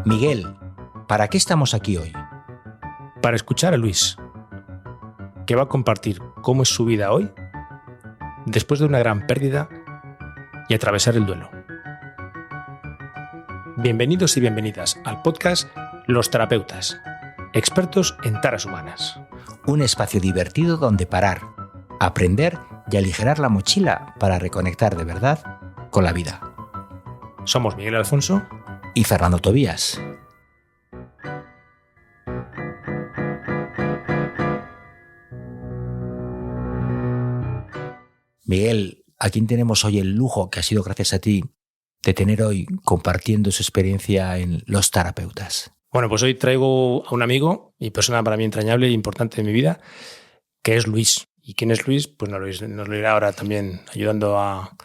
Miguel, ¿para qué estamos aquí hoy? Para escuchar a Luis, que va a compartir cómo es su vida hoy, después de una gran pérdida y atravesar el duelo. Bienvenidos y bienvenidas al podcast Los Terapeutas, expertos en taras humanas. Un espacio divertido donde parar, aprender y aligerar la mochila para reconectar de verdad con la vida. Somos Miguel Alfonso y Fernando Tobías. Miguel, ¿a quién tenemos hoy el lujo, que ha sido gracias a ti, de tener hoy compartiendo su experiencia en Los Terapeutas? Bueno, pues hoy traigo a un amigo y persona para mí entrañable e importante en mi vida, que es Luis. ¿Y quién es Luis? Pues nos lo irá ahora también ayudando a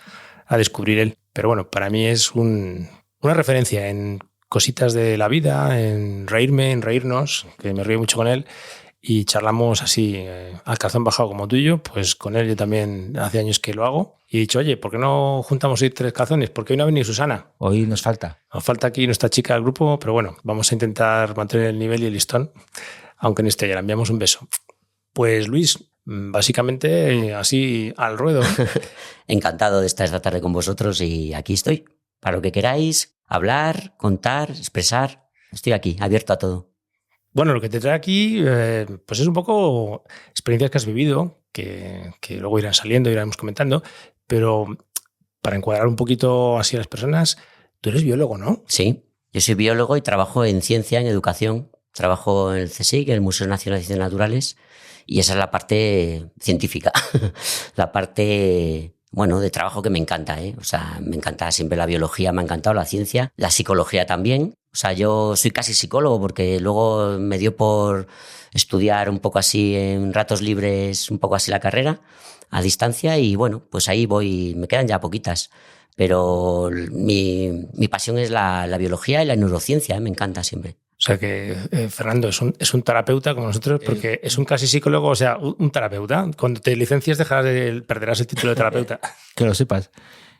descubrir él. Pero bueno, para mí es una referencia en cositas de la vida, en reírme, en reírnos, que me río mucho con él. Y charlamos así, al calzón bajado como tú y yo, pues con él yo también hace años que lo hago. Y he dicho, oye, ¿por qué no juntamos hoy 3 calzones? Porque hoy no ha venido Susana. Hoy nos falta. Nos falta aquí nuestra chica del grupo, pero bueno, vamos a intentar mantener el nivel y el listón, aunque no esté, ya le enviamos un beso. Pues Luis, básicamente así al ruedo. Encantado de estar esta tarde con vosotros y aquí estoy. Para lo que queráis, hablar, contar, expresar, estoy aquí, abierto a todo. Bueno, lo que te trae aquí pues es un poco experiencias que has vivido, que luego irán saliendo, iremos comentando, pero para encuadrar un poquito así a las personas, tú eres biólogo, ¿no? Sí, yo soy biólogo y trabajo en ciencia, en educación. Trabajo en el CSIC, en el Museo Nacional de Ciencias Naturales, y esa es la parte científica, la parte, bueno, de trabajo que me encanta, ¿eh? O sea, me encanta siempre la biología, me ha encantado la ciencia, la psicología también. O sea, yo soy casi psicólogo porque luego me dio por estudiar un poco así en ratos libres, un poco así la carrera a distancia y bueno, pues ahí voy, me quedan ya poquitas. Pero mi pasión es la biología y la neurociencia, ¿eh? Me encanta siempre. O sea que Fernando es un terapeuta como nosotros porque es un casi psicólogo, o sea, un terapeuta. Cuando te licencias perderás el título de terapeuta. Que lo sepas.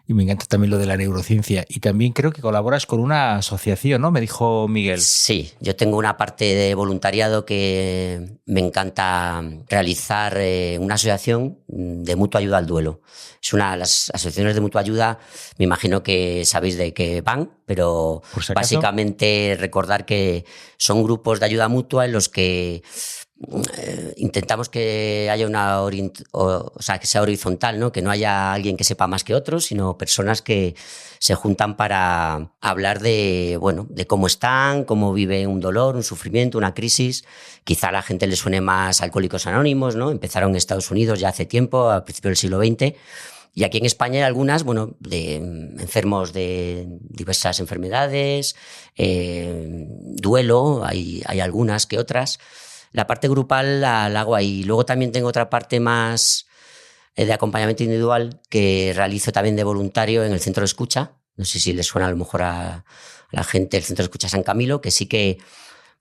Y me encanta también lo de la neurociencia. Y también creo que colaboras con una asociación, ¿no? Me dijo Miguel. Sí, yo tengo una parte de voluntariado que me encanta realizar, una asociación de mutua ayuda al duelo. Es las asociaciones de mutua ayuda, me imagino que sabéis de qué van, pero si básicamente recordar que son grupos de ayuda mutua en los que intentamos que haya que sea horizontal, ¿no? Que no haya alguien que sepa más que otros, sino personas que se juntan para hablar de cómo están, cómo viven un dolor, un sufrimiento, una crisis. Quizá a la gente le suene más Alcohólicos Anónimos, ¿no? Empezaron en Estados Unidos ya hace tiempo, a principios del siglo XX. Y aquí en España hay algunas, de enfermos de diversas enfermedades, duelo, hay algunas que otras. La parte grupal la hago ahí. Luego también tengo otra parte más de acompañamiento individual que realizo también de voluntario en el Centro de Escucha. No sé si les suena a lo mejor a la gente el Centro de Escucha San Camilo, que sí que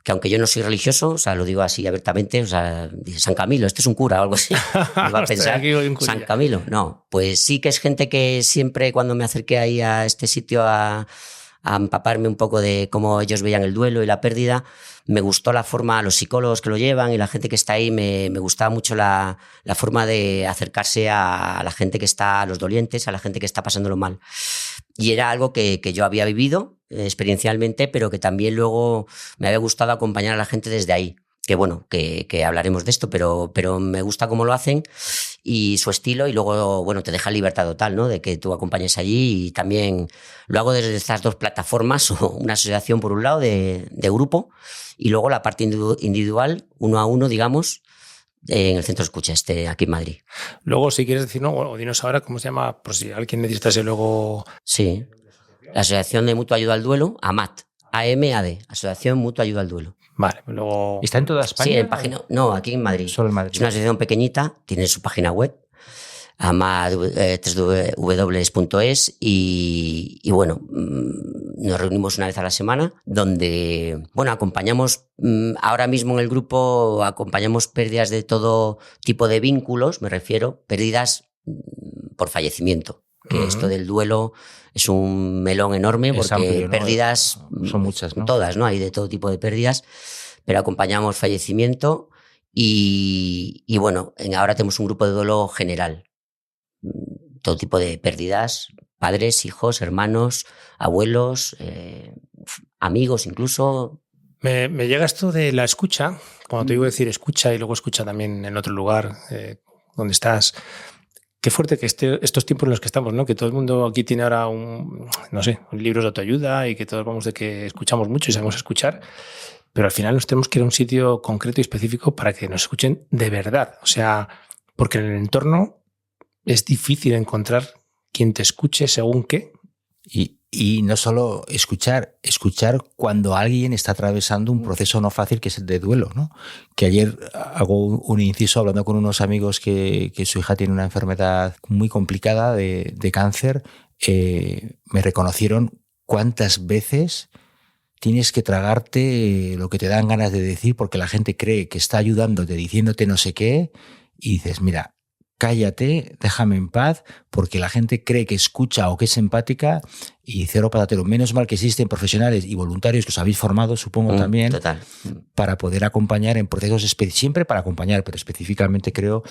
aunque yo no soy religioso, o sea, lo digo así abiertamente, o sea, dice San Camilo, este es un cura o algo así. Iba a pensar, San Camilo. No, pues sí que es gente que siempre cuando me acerqué ahí a este sitio a empaparme un poco de cómo ellos veían el duelo y la pérdida, me gustó la forma, los psicólogos que lo llevan y la gente que está ahí, me gustaba mucho la forma de acercarse a la gente que está, a los dolientes, a la gente que está pasándolo mal. Y era algo que yo había vivido experiencialmente, pero que también luego me había gustado acompañar a la gente desde ahí. Que bueno, que hablaremos de esto, pero me gusta cómo lo hacen y su estilo, y luego, bueno, te deja libertad total, ¿no? De que tú acompañes allí, y también lo hago desde estas dos plataformas, una asociación por un lado de grupo, y luego la parte individual, uno a uno, digamos, en el Centro de Escucha aquí en Madrid. Luego, si quieres decir, no, dinos ahora cómo se llama, por si alguien necesitase luego... Sí, la Asociación de Mutua Ayuda al Duelo, AMAD, AMAD, Asociación Mutua Ayuda al Duelo. Vale, luego... ¿Está en toda España? Sí, en página... No, aquí en Madrid. Solo en Madrid. Es una asociación pequeñita, tiene su página web, www.es, y bueno, nos reunimos una vez a la semana donde, bueno, acompañamos, ahora mismo en el grupo acompañamos pérdidas de todo tipo de vínculos, me refiero, pérdidas por fallecimiento. que esto del duelo es un melón enorme porque amplio, ¿no? pérdidas son muchas, ¿no? Todas, ¿no? Hay de todo tipo de pérdidas, pero acompañamos fallecimiento y bueno, ahora tenemos un grupo de duelo general. Todo tipo de pérdidas, padres, hijos, hermanos, abuelos, amigos incluso. Me llega esto de la escucha, cuando te digo decir escucha y luego escucha también en otro lugar donde estás. Qué fuerte que estos tiempos en los que estamos, ¿no? Que todo el mundo aquí tiene ahora libros de autoayuda y que todos vamos de que escuchamos mucho y sabemos escuchar, pero al final nos tenemos que ir a un sitio concreto y específico para que nos escuchen de verdad. O sea, porque en el entorno es difícil encontrar quien te escuche según qué. Y no solo escuchar cuando alguien está atravesando un proceso no fácil que es el de duelo, ¿no? Que ayer hago un inciso hablando con unos amigos que su hija tiene una enfermedad muy complicada de cáncer. Me reconocieron cuántas veces tienes que tragarte lo que te dan ganas de decir porque la gente cree que está ayudándote diciéndote no sé qué y dices, mira, cállate, déjame en paz, porque la gente cree que escucha o que es empática y cero patatero. Menos mal que existen profesionales y voluntarios que os habéis formado, supongo también, total. Para poder acompañar en procesos siempre para acompañar, pero específicamente creo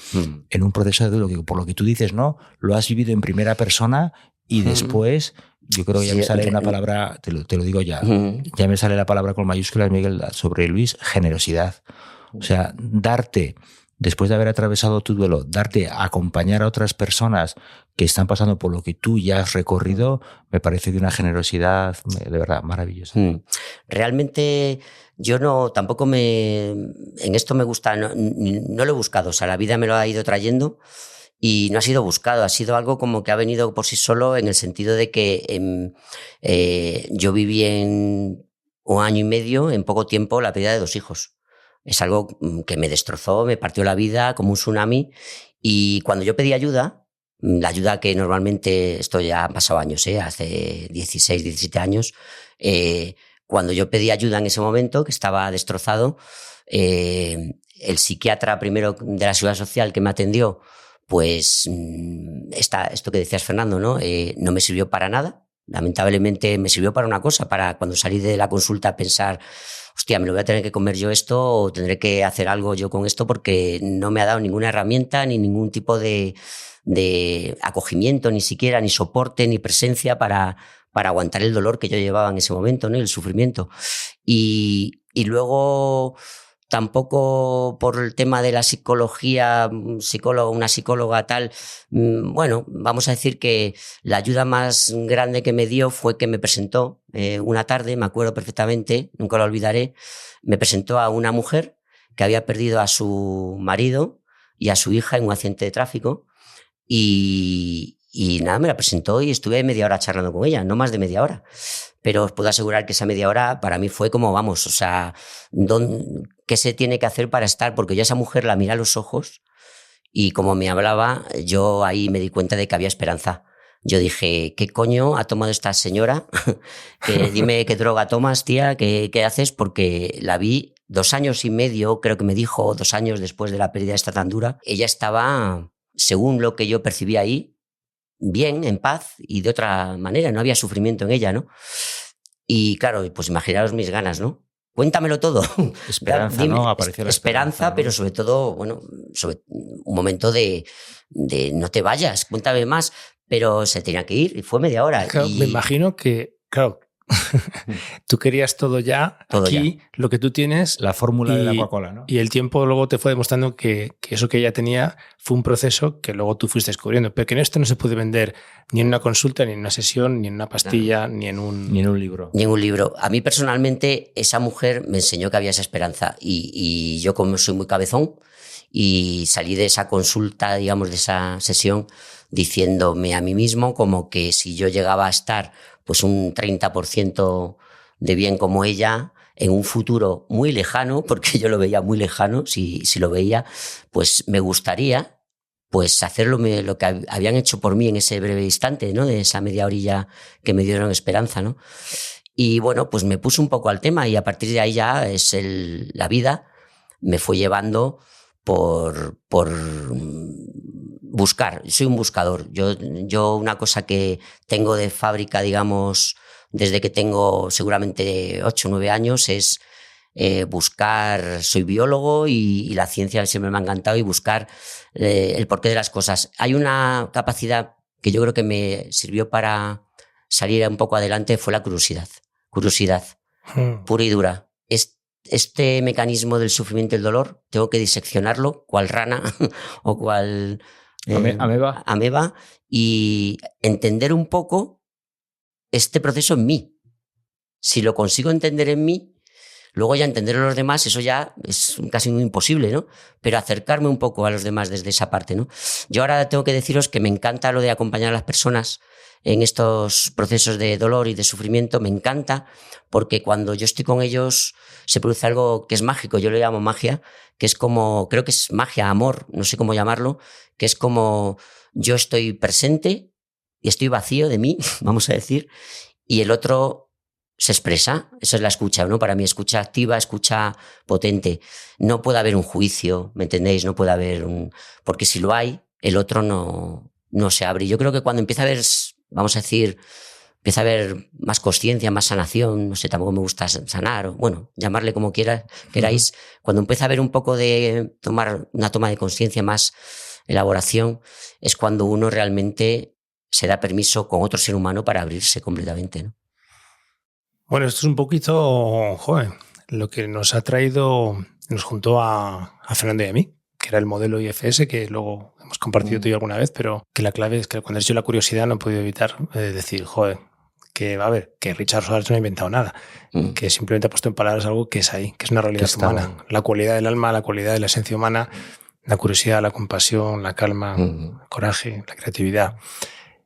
en un proceso de duelo, que por lo que tú dices, ¿no? Lo has vivido en primera persona y después, yo creo que ya me sale una palabra, te lo digo ya, ya me sale la palabra con mayúsculas, Miguel, sobre Luis, generosidad. O sea, darte, después de haber atravesado tu duelo, darte a acompañar a otras personas que están pasando por lo que tú ya has recorrido, me parece de una generosidad de verdad maravillosa. Realmente yo tampoco en esto me gusta, no lo he buscado, o sea, la vida me lo ha ido trayendo y no ha sido buscado, ha sido algo como que ha venido por sí solo en el sentido de que yo viví en 1 año y medio, en poco tiempo, la pérdida de 2 hijos. Es algo que me destrozó, me partió la vida como un tsunami y cuando yo pedí ayuda, la ayuda que normalmente, esto ya han pasado años, hace 16, 17 años, cuando yo pedí ayuda en ese momento, que estaba destrozado, el psiquiatra primero de la Seguridad Social que me atendió, pues esto que decías, Fernando, ¿no? No me sirvió para nada. Lamentablemente me sirvió para una cosa, para cuando salí de la consulta pensar, hostia, me lo voy a tener que comer yo esto o tendré que hacer algo yo con esto porque no me ha dado ninguna herramienta ni ningún tipo de acogimiento, ni siquiera, ni soporte, ni presencia para aguantar el dolor que yo llevaba en ese momento, ¿no? El sufrimiento. Y luego tampoco por el tema de la psicología, una psicóloga tal, bueno, vamos a decir que la ayuda más grande que me dio fue que me presentó una tarde, me acuerdo perfectamente, nunca lo olvidaré, me presentó a una mujer que había perdido a su marido y a su hija en un accidente de tráfico y nada, me la presentó y estuve media hora charlando con ella, no más de media hora. Pero os puedo asegurar que esa media hora para mí fue como, vamos, o sea, ¿qué se tiene que hacer para estar? Porque yo a esa mujer la miré a los ojos y como me hablaba, yo ahí me di cuenta de que había esperanza. Yo dije, ¿qué coño ha tomado esta señora? Dime qué droga tomas, tía, ¿qué haces? Porque la vi 2 años y medio, creo que me dijo, 2 años después de la pérdida esta tan dura. Ella estaba, según lo que yo percibí ahí, bien, en paz y de otra manera, no había sufrimiento en ella, ¿no? Y claro, pues imaginaros mis ganas, ¿no? Cuéntamelo todo. Esperanza, dime, ¿no? Apareció la esperanza, ¿no? Pero sobre todo, bueno, sobre un momento de no te vayas, cuéntame más, pero se tenía que ir y fue media hora. Claro, me imagino que, claro, tú querías todo ya, todo aquí ya. Lo que tú tienes. La fórmula de la Coca-Cola, ¿no? Y el tiempo luego te fue demostrando que eso que ella tenía fue un proceso que luego tú fuiste descubriendo. Pero que en esto no se puede vender ni en una consulta, ni en una sesión, ni en una pastilla, ni en un libro. Ni en un libro. A mí personalmente esa mujer me enseñó que había esa esperanza y yo como soy muy cabezón y salí de esa consulta, digamos, de esa sesión diciéndome a mí mismo como que si yo llegaba a estar pues un 30% de bien como ella en un futuro muy lejano, porque yo lo veía muy lejano, si lo veía, pues me gustaría pues hacer lo que habían hecho por mí en ese breve instante, ¿no? De esa media horilla que me dieron esperanza, ¿no? Y bueno, pues me puse un poco al tema y a partir de ahí ya la vida me fue llevando por buscar, soy un buscador. Yo una cosa que tengo de fábrica, digamos, desde que tengo seguramente 8 o 9 años es buscar, soy biólogo y la ciencia siempre me ha encantado y buscar el porqué de las cosas. Hay una capacidad que yo creo que me sirvió para salir un poco adelante, fue la curiosidad. Curiosidad, pura y dura. Este mecanismo del sufrimiento y el dolor, tengo que diseccionarlo, cual rana o cual ameba, y entender un poco este proceso en mí. Si lo consigo entender en mí, luego ya entender a los demás, eso ya es casi muy imposible, ¿no? Pero acercarme un poco a los demás desde esa parte, ¿no? Yo ahora tengo que deciros que me encanta lo de acompañar a las personas en estos procesos de dolor y de sufrimiento, me encanta, porque cuando yo estoy con ellos se produce algo que es mágico, yo lo llamo magia, que es como, creo que es magia, amor, no sé cómo llamarlo, que es como yo estoy presente y estoy vacío de mí, vamos a decir, y el otro se expresa. Esa es la escucha, ¿no? Para mí, escucha activa, escucha potente. No puede haber un juicio, ¿me entendéis? No puede haber porque si lo hay, el otro no se abre. Yo creo que cuando empieza a haber, vamos a decir, empieza a haber más consciencia, más sanación, no sé, tampoco me gusta sanar, o bueno, llamarle como queráis, cuando empieza a haber un poco de una toma de conciencia, más elaboración, es cuando uno realmente se da permiso con otro ser humano para abrirse completamente, ¿no? Bueno, esto es un poquito, joder, lo que nos ha traído, nos juntó a Fernando y a mí, que era el modelo IFS, que luego hemos compartido tú y yo alguna vez, pero que la clave es que cuando he hecho la curiosidad no he podido evitar decir, joder, que a ver, que Richard Soares no ha inventado nada, que simplemente ha puesto en palabras algo que es ahí, que es una realidad humana. La cualidad del alma, la cualidad de la esencia humana, la curiosidad, la compasión, la calma, el coraje, la creatividad.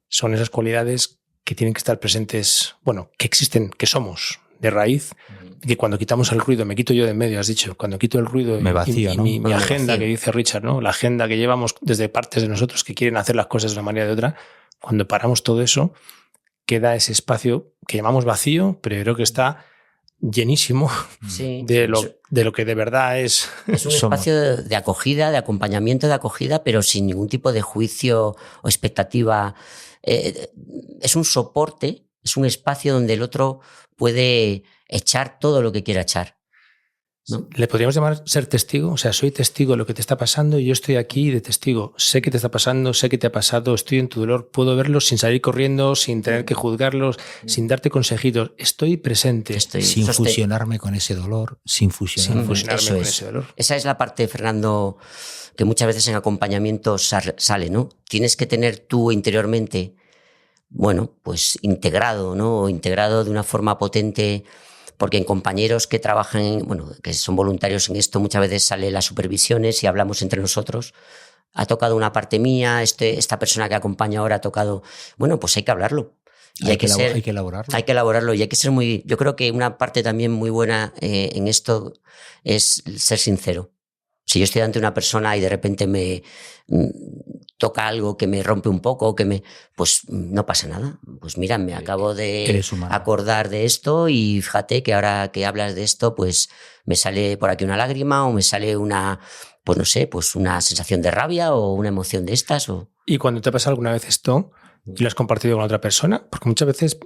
Son esas cualidades que tienen que estar presentes, bueno, que existen, que somos de raíz, y que cuando quitamos el ruido, me quito yo de en medio, has dicho, cuando quito el ruido me vacío, ¿no? mi agenda, que dice Richard, ¿no? La agenda que llevamos desde partes de nosotros que quieren hacer las cosas de una manera o de otra, cuando paramos todo eso, queda ese espacio que llamamos vacío, pero creo que está llenísimo de lo que de verdad es. Es un espacio de acogida, de acompañamiento, de acogida, pero sin ningún tipo de juicio o expectativa. Es un soporte, es un espacio donde el otro puede echar todo lo que quiera echar, ¿no? ¿Le podríamos llamar ser testigo? O sea, soy testigo de lo que te está pasando y yo estoy aquí de testigo. Sé que te está pasando, sé que te ha pasado, estoy en tu dolor, puedo verlo sin salir corriendo, sin tener que juzgarlos, sin darte consejitos. Estoy presente. Sin fusionarme con ese dolor, sin fusionarme con ese dolor. Esa es la parte, Fernando, que muchas veces en acompañamiento sale, ¿no? Tienes que tener tú interiormente, bueno, pues integrado, ¿no? Integrado de una forma potente, porque en compañeros que trabajan, bueno, que son voluntarios en esto, muchas veces salen las supervisiones y hablamos entre nosotros. Ha tocado una parte mía, esta persona que acompaña ahora ha tocado, bueno, pues hay que hablarlo. Y hay que elaborarlo. Hay que elaborarlo y hay que ser muy. Yo creo que una parte también muy buena en esto es ser sincero. Si yo estoy ante una persona y de repente me toca algo que me rompe un poco, pues no pasa nada. Pues mira, me acabo de acordar de esto y fíjate que ahora que hablas de esto, pues me sale por aquí una lágrima o me sale pues no sé, pues una sensación de rabia o una emoción de estas. ¿Y cuando te pasa alguna vez esto y lo has compartido con otra persona? Porque muchas veces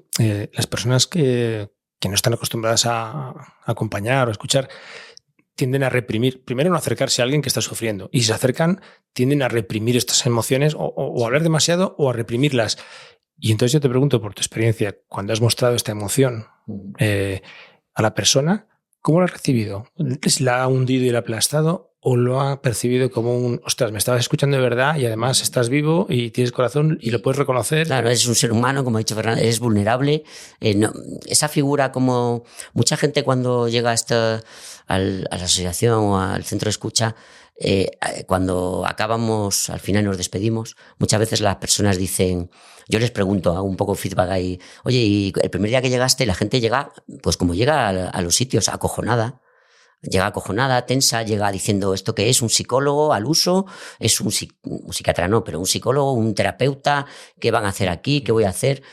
las personas que no están acostumbradas a acompañar o escuchar tienden a reprimir, primero no acercarse a alguien que está sufriendo, y si se acercan tienden a reprimir estas emociones o a hablar demasiado o a reprimirlas. Y entonces yo te pregunto, por tu experiencia, cuando has mostrado esta emoción a la persona, ¿cómo la has recibido? ¿La ha hundido y la ha aplastado o lo ha percibido como ostras, me estabas escuchando de verdad y además estás vivo y tienes corazón y lo puedes reconocer? Claro, eres un ser humano, como ha dicho Fernando, eres vulnerable. Esa figura, como mucha gente cuando llega a la asociación o al centro de escucha, cuando acabamos, al final nos despedimos, muchas veces las personas dicen, yo les pregunto, hago un poco feedback ahí, oye, y el primer día que llegaste, la gente llega, pues como llega a los sitios, acojonada. Llega acojonada, tensa, llega diciendo esto que es un psicólogo al uso, es un psiquiatra no, pero un psicólogo, un terapeuta, ¿qué van a hacer aquí? ¿Qué voy a hacer?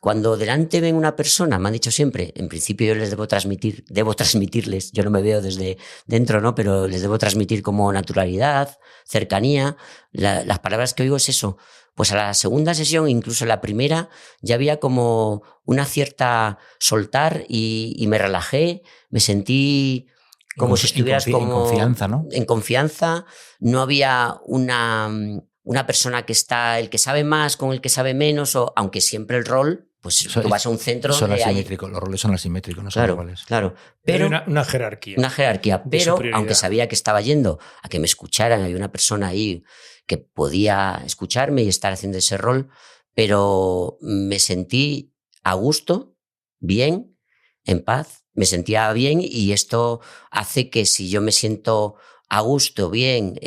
cuando delante ven una persona, me han dicho siempre, en principio yo les debo transmitirles, yo no me veo desde dentro, ¿no? Pero les debo transmitir como naturalidad, cercanía. Las palabras que oigo es eso. Pues a la segunda sesión, incluso la primera, ya había como una cierta soltar y me relajé, me sentí como si estuvieras como... En confianza, ¿no? En confianza. No había una persona que está, el que sabe más con el que sabe menos, o aunque siempre el rol, pues tú vas a un centro... Son asimétricos, los roles son asimétricos, no son iguales. Claro, pero... Una jerarquía. Una jerarquía, pero aunque sabía que estaba yendo a que me escucharan, había una persona ahí que podía escucharme y estar haciendo ese rol, pero me sentí a gusto, bien, en paz, me sentía bien, y esto hace que si yo me siento a gusto, bien,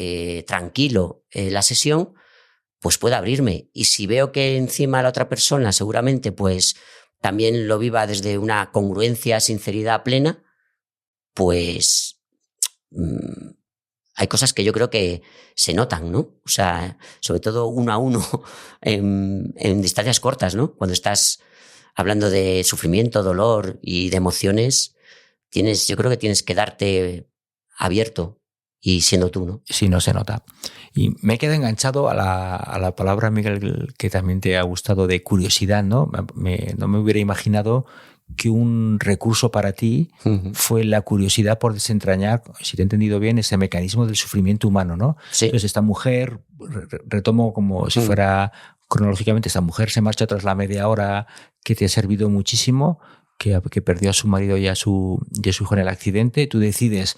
tranquilo la sesión, pues pueda abrirme. Y si veo que encima la otra persona seguramente pues también lo viva desde una congruencia, sinceridad plena, pues hay cosas que yo creo que se notan, ¿no? O sea, sobre todo uno a uno en distancias cortas, ¿no? Cuando estás hablando de sufrimiento, dolor y de emociones, yo creo que tienes que darte abierto y siendo tú, ¿no? Sí, no se nota. Y me quedado enganchado a la palabra, Miguel, que también te ha gustado, de curiosidad, ¿no? No me hubiera imaginado que un recurso para ti fue la curiosidad por desentrañar, si te he entendido bien, ese mecanismo del sufrimiento humano, ¿no? Sí. Entonces esta mujer, retomo como si fuera cronológicamente, esta mujer se marcha tras la media hora que te ha servido muchísimo, que perdió a su marido y a su hijo en el accidente. Tú decides,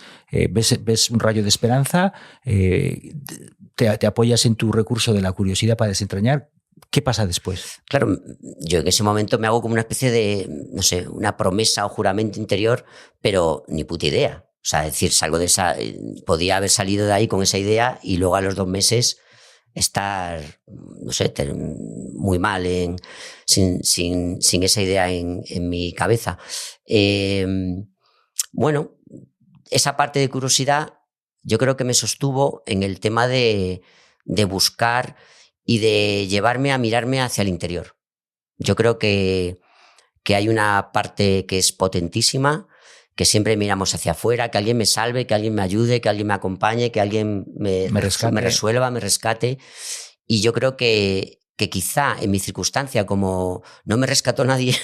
ves un rayo de esperanza, te apoyas en tu recurso de la curiosidad para desentrañar. ¿Qué pasa después? Claro, yo en ese momento me hago como una especie de, no sé, una promesa o juramento interior, pero ni puta idea. O sea, decir, salgo de esa... Podía haber salido de ahí con esa idea y luego a los 2 meses estar, no sé, muy mal sin esa idea en mi cabeza. Bueno, esa parte de curiosidad yo creo que me sostuvo en el tema de buscar y de llevarme a mirarme hacia el interior. Yo creo que hay una parte que es potentísima, que siempre miramos hacia afuera, que alguien me salve, que alguien me ayude, que alguien me acompañe, que alguien me resuelva, me rescate. Y yo creo que quizá en mi circunstancia, como no me rescató nadie,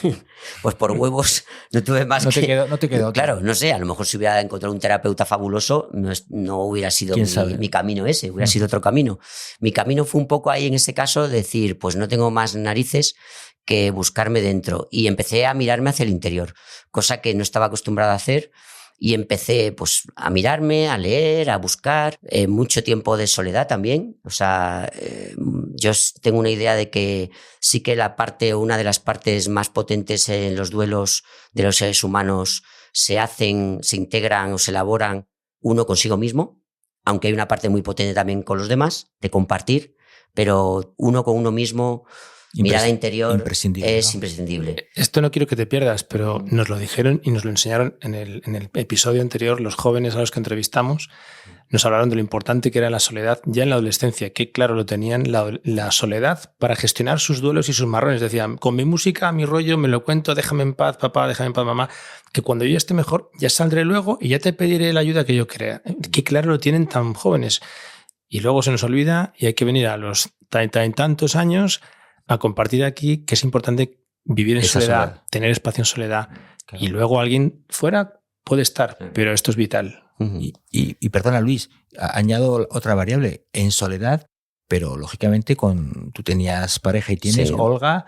pues por huevos no tuve más no te quedó. Claro, no sé, a lo mejor si hubiera encontrado un terapeuta fabuloso, no hubiera sido mi camino ese, hubiera sido otro camino. Mi camino fue un poco ahí en ese caso, decir, pues no tengo más narices que buscarme dentro. Y empecé a mirarme hacia el interior, cosa que no estaba acostumbrada a hacer. Y empecé pues a mirarme, a leer, a buscar. Mucho tiempo de soledad también. O sea, yo tengo una idea de que sí que una de las partes más potentes en los duelos de los seres humanos se integran o se elaboran uno consigo mismo, aunque hay una parte muy potente también con los demás, de compartir, pero uno con uno mismo... Mirada interior es imprescindible. Esto no quiero que te pierdas, pero nos lo dijeron y nos lo enseñaron en el episodio anterior. Los jóvenes a los que entrevistamos nos hablaron de lo importante que era la soledad ya en la adolescencia, que claro lo tenían la soledad para gestionar sus duelos y sus marrones. Decían, con mi música, mi rollo, me lo cuento, déjame en paz, papá, déjame en paz, mamá, que cuando yo esté mejor ya saldré luego y ya te pediré la ayuda que yo crea. Que claro lo tienen tan jóvenes. Y luego se nos olvida y hay que venir a los tantos años a compartir aquí que es importante vivir en soledad, tener espacio en soledad. Claro. Y luego alguien fuera puede estar, pero esto es vital. Y perdona, Luis, añado otra variable. En soledad, pero lógicamente tú tenías pareja y tienes, sí. Olga.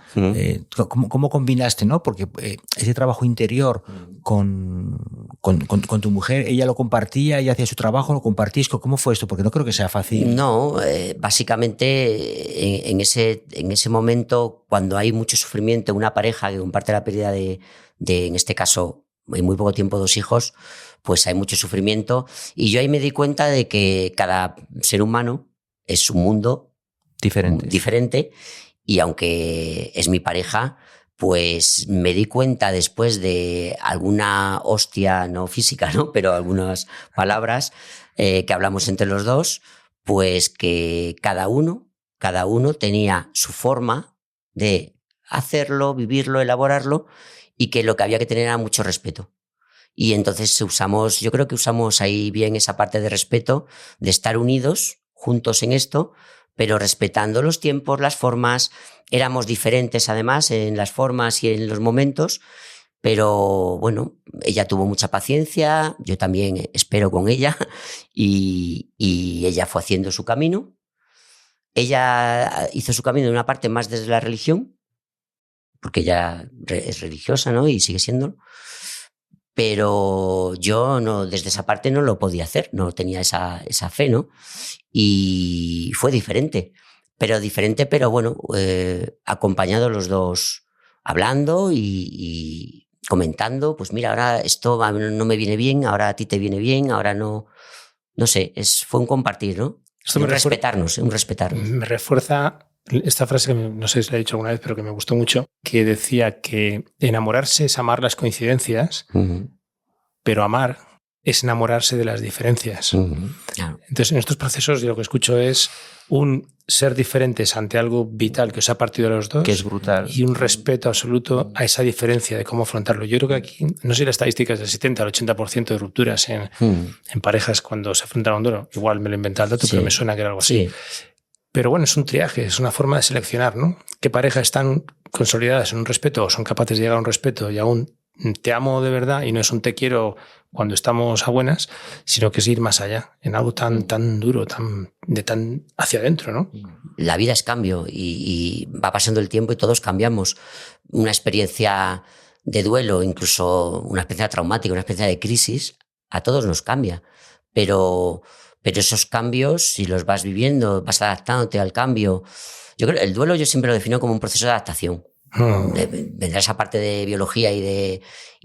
¿Cómo combinaste, no? Porque ese trabajo interior con tu mujer, ella lo compartía, ella hacía su trabajo, lo compartís. ¿Cómo fue esto? Porque no creo que sea fácil. No, básicamente en ese momento, cuando hay mucho sufrimiento, una pareja que comparte la pérdida de en este caso, en muy poco tiempo, 2 hijos, pues hay mucho sufrimiento. Y yo ahí me di cuenta de que cada ser humano es un mundo diferente, y aunque es mi pareja, pues me di cuenta después de alguna hostia, no física, ¿no? Pero algunas palabras que hablamos entre los dos, pues que cada uno tenía su forma de hacerlo, vivirlo, elaborarlo, y que lo que había que tener era mucho respeto. Y entonces yo creo que usamos ahí bien esa parte de respeto, de estar unidos, juntos en esto, pero respetando los tiempos, las formas. Éramos diferentes además en las formas y en los momentos, pero bueno, ella tuvo mucha paciencia, yo también espero con ella, y ella fue haciendo su camino. Ella hizo su camino en una parte más desde la religión, porque ella es religiosa, ¿no? Y sigue siéndolo. Pero yo no, desde esa parte no lo podía hacer, no tenía esa fe, ¿no? Y fue diferente, pero bueno, acompañados los dos, hablando y comentando, pues mira, ahora esto no me viene bien, ahora a ti te viene bien, ahora no sé, fue un compartir, ¿no? Un respetarnos. Me refuerza esta frase que no sé si la he dicho alguna vez, pero que me gustó mucho, que decía que enamorarse es amar las coincidencias, pero amar es enamorarse de las diferencias. Claro. Entonces, en estos procesos yo lo que escucho es un ser diferentes ante algo vital que os ha partido a los dos, que es brutal, y un respeto absoluto a esa diferencia de cómo afrontarlo. Yo creo que aquí, no sé si la estadística es del 70 al 80% de rupturas en parejas cuando se afrontan a un duelo. Igual me lo he inventado el dato, pero me suena que era algo así. Pero bueno, es un triaje, es una forma de seleccionar, ¿no? ¿Qué parejas están consolidadas en un respeto o son capaces de llegar a un respeto y a un te amo de verdad, y no es un te quiero cuando estamos a buenas, sino que es ir más allá, en algo tan duro, tan hacia adentro, ¿no? La vida es cambio y va pasando el tiempo y todos cambiamos. Una experiencia de duelo, incluso una experiencia traumática, una experiencia de crisis, a todos nos cambia. Pero esos cambios, si los vas viviendo, vas adaptándote al cambio. Yo creo el duelo yo siempre lo defino como un proceso de adaptación. Vendrá esa parte de biología y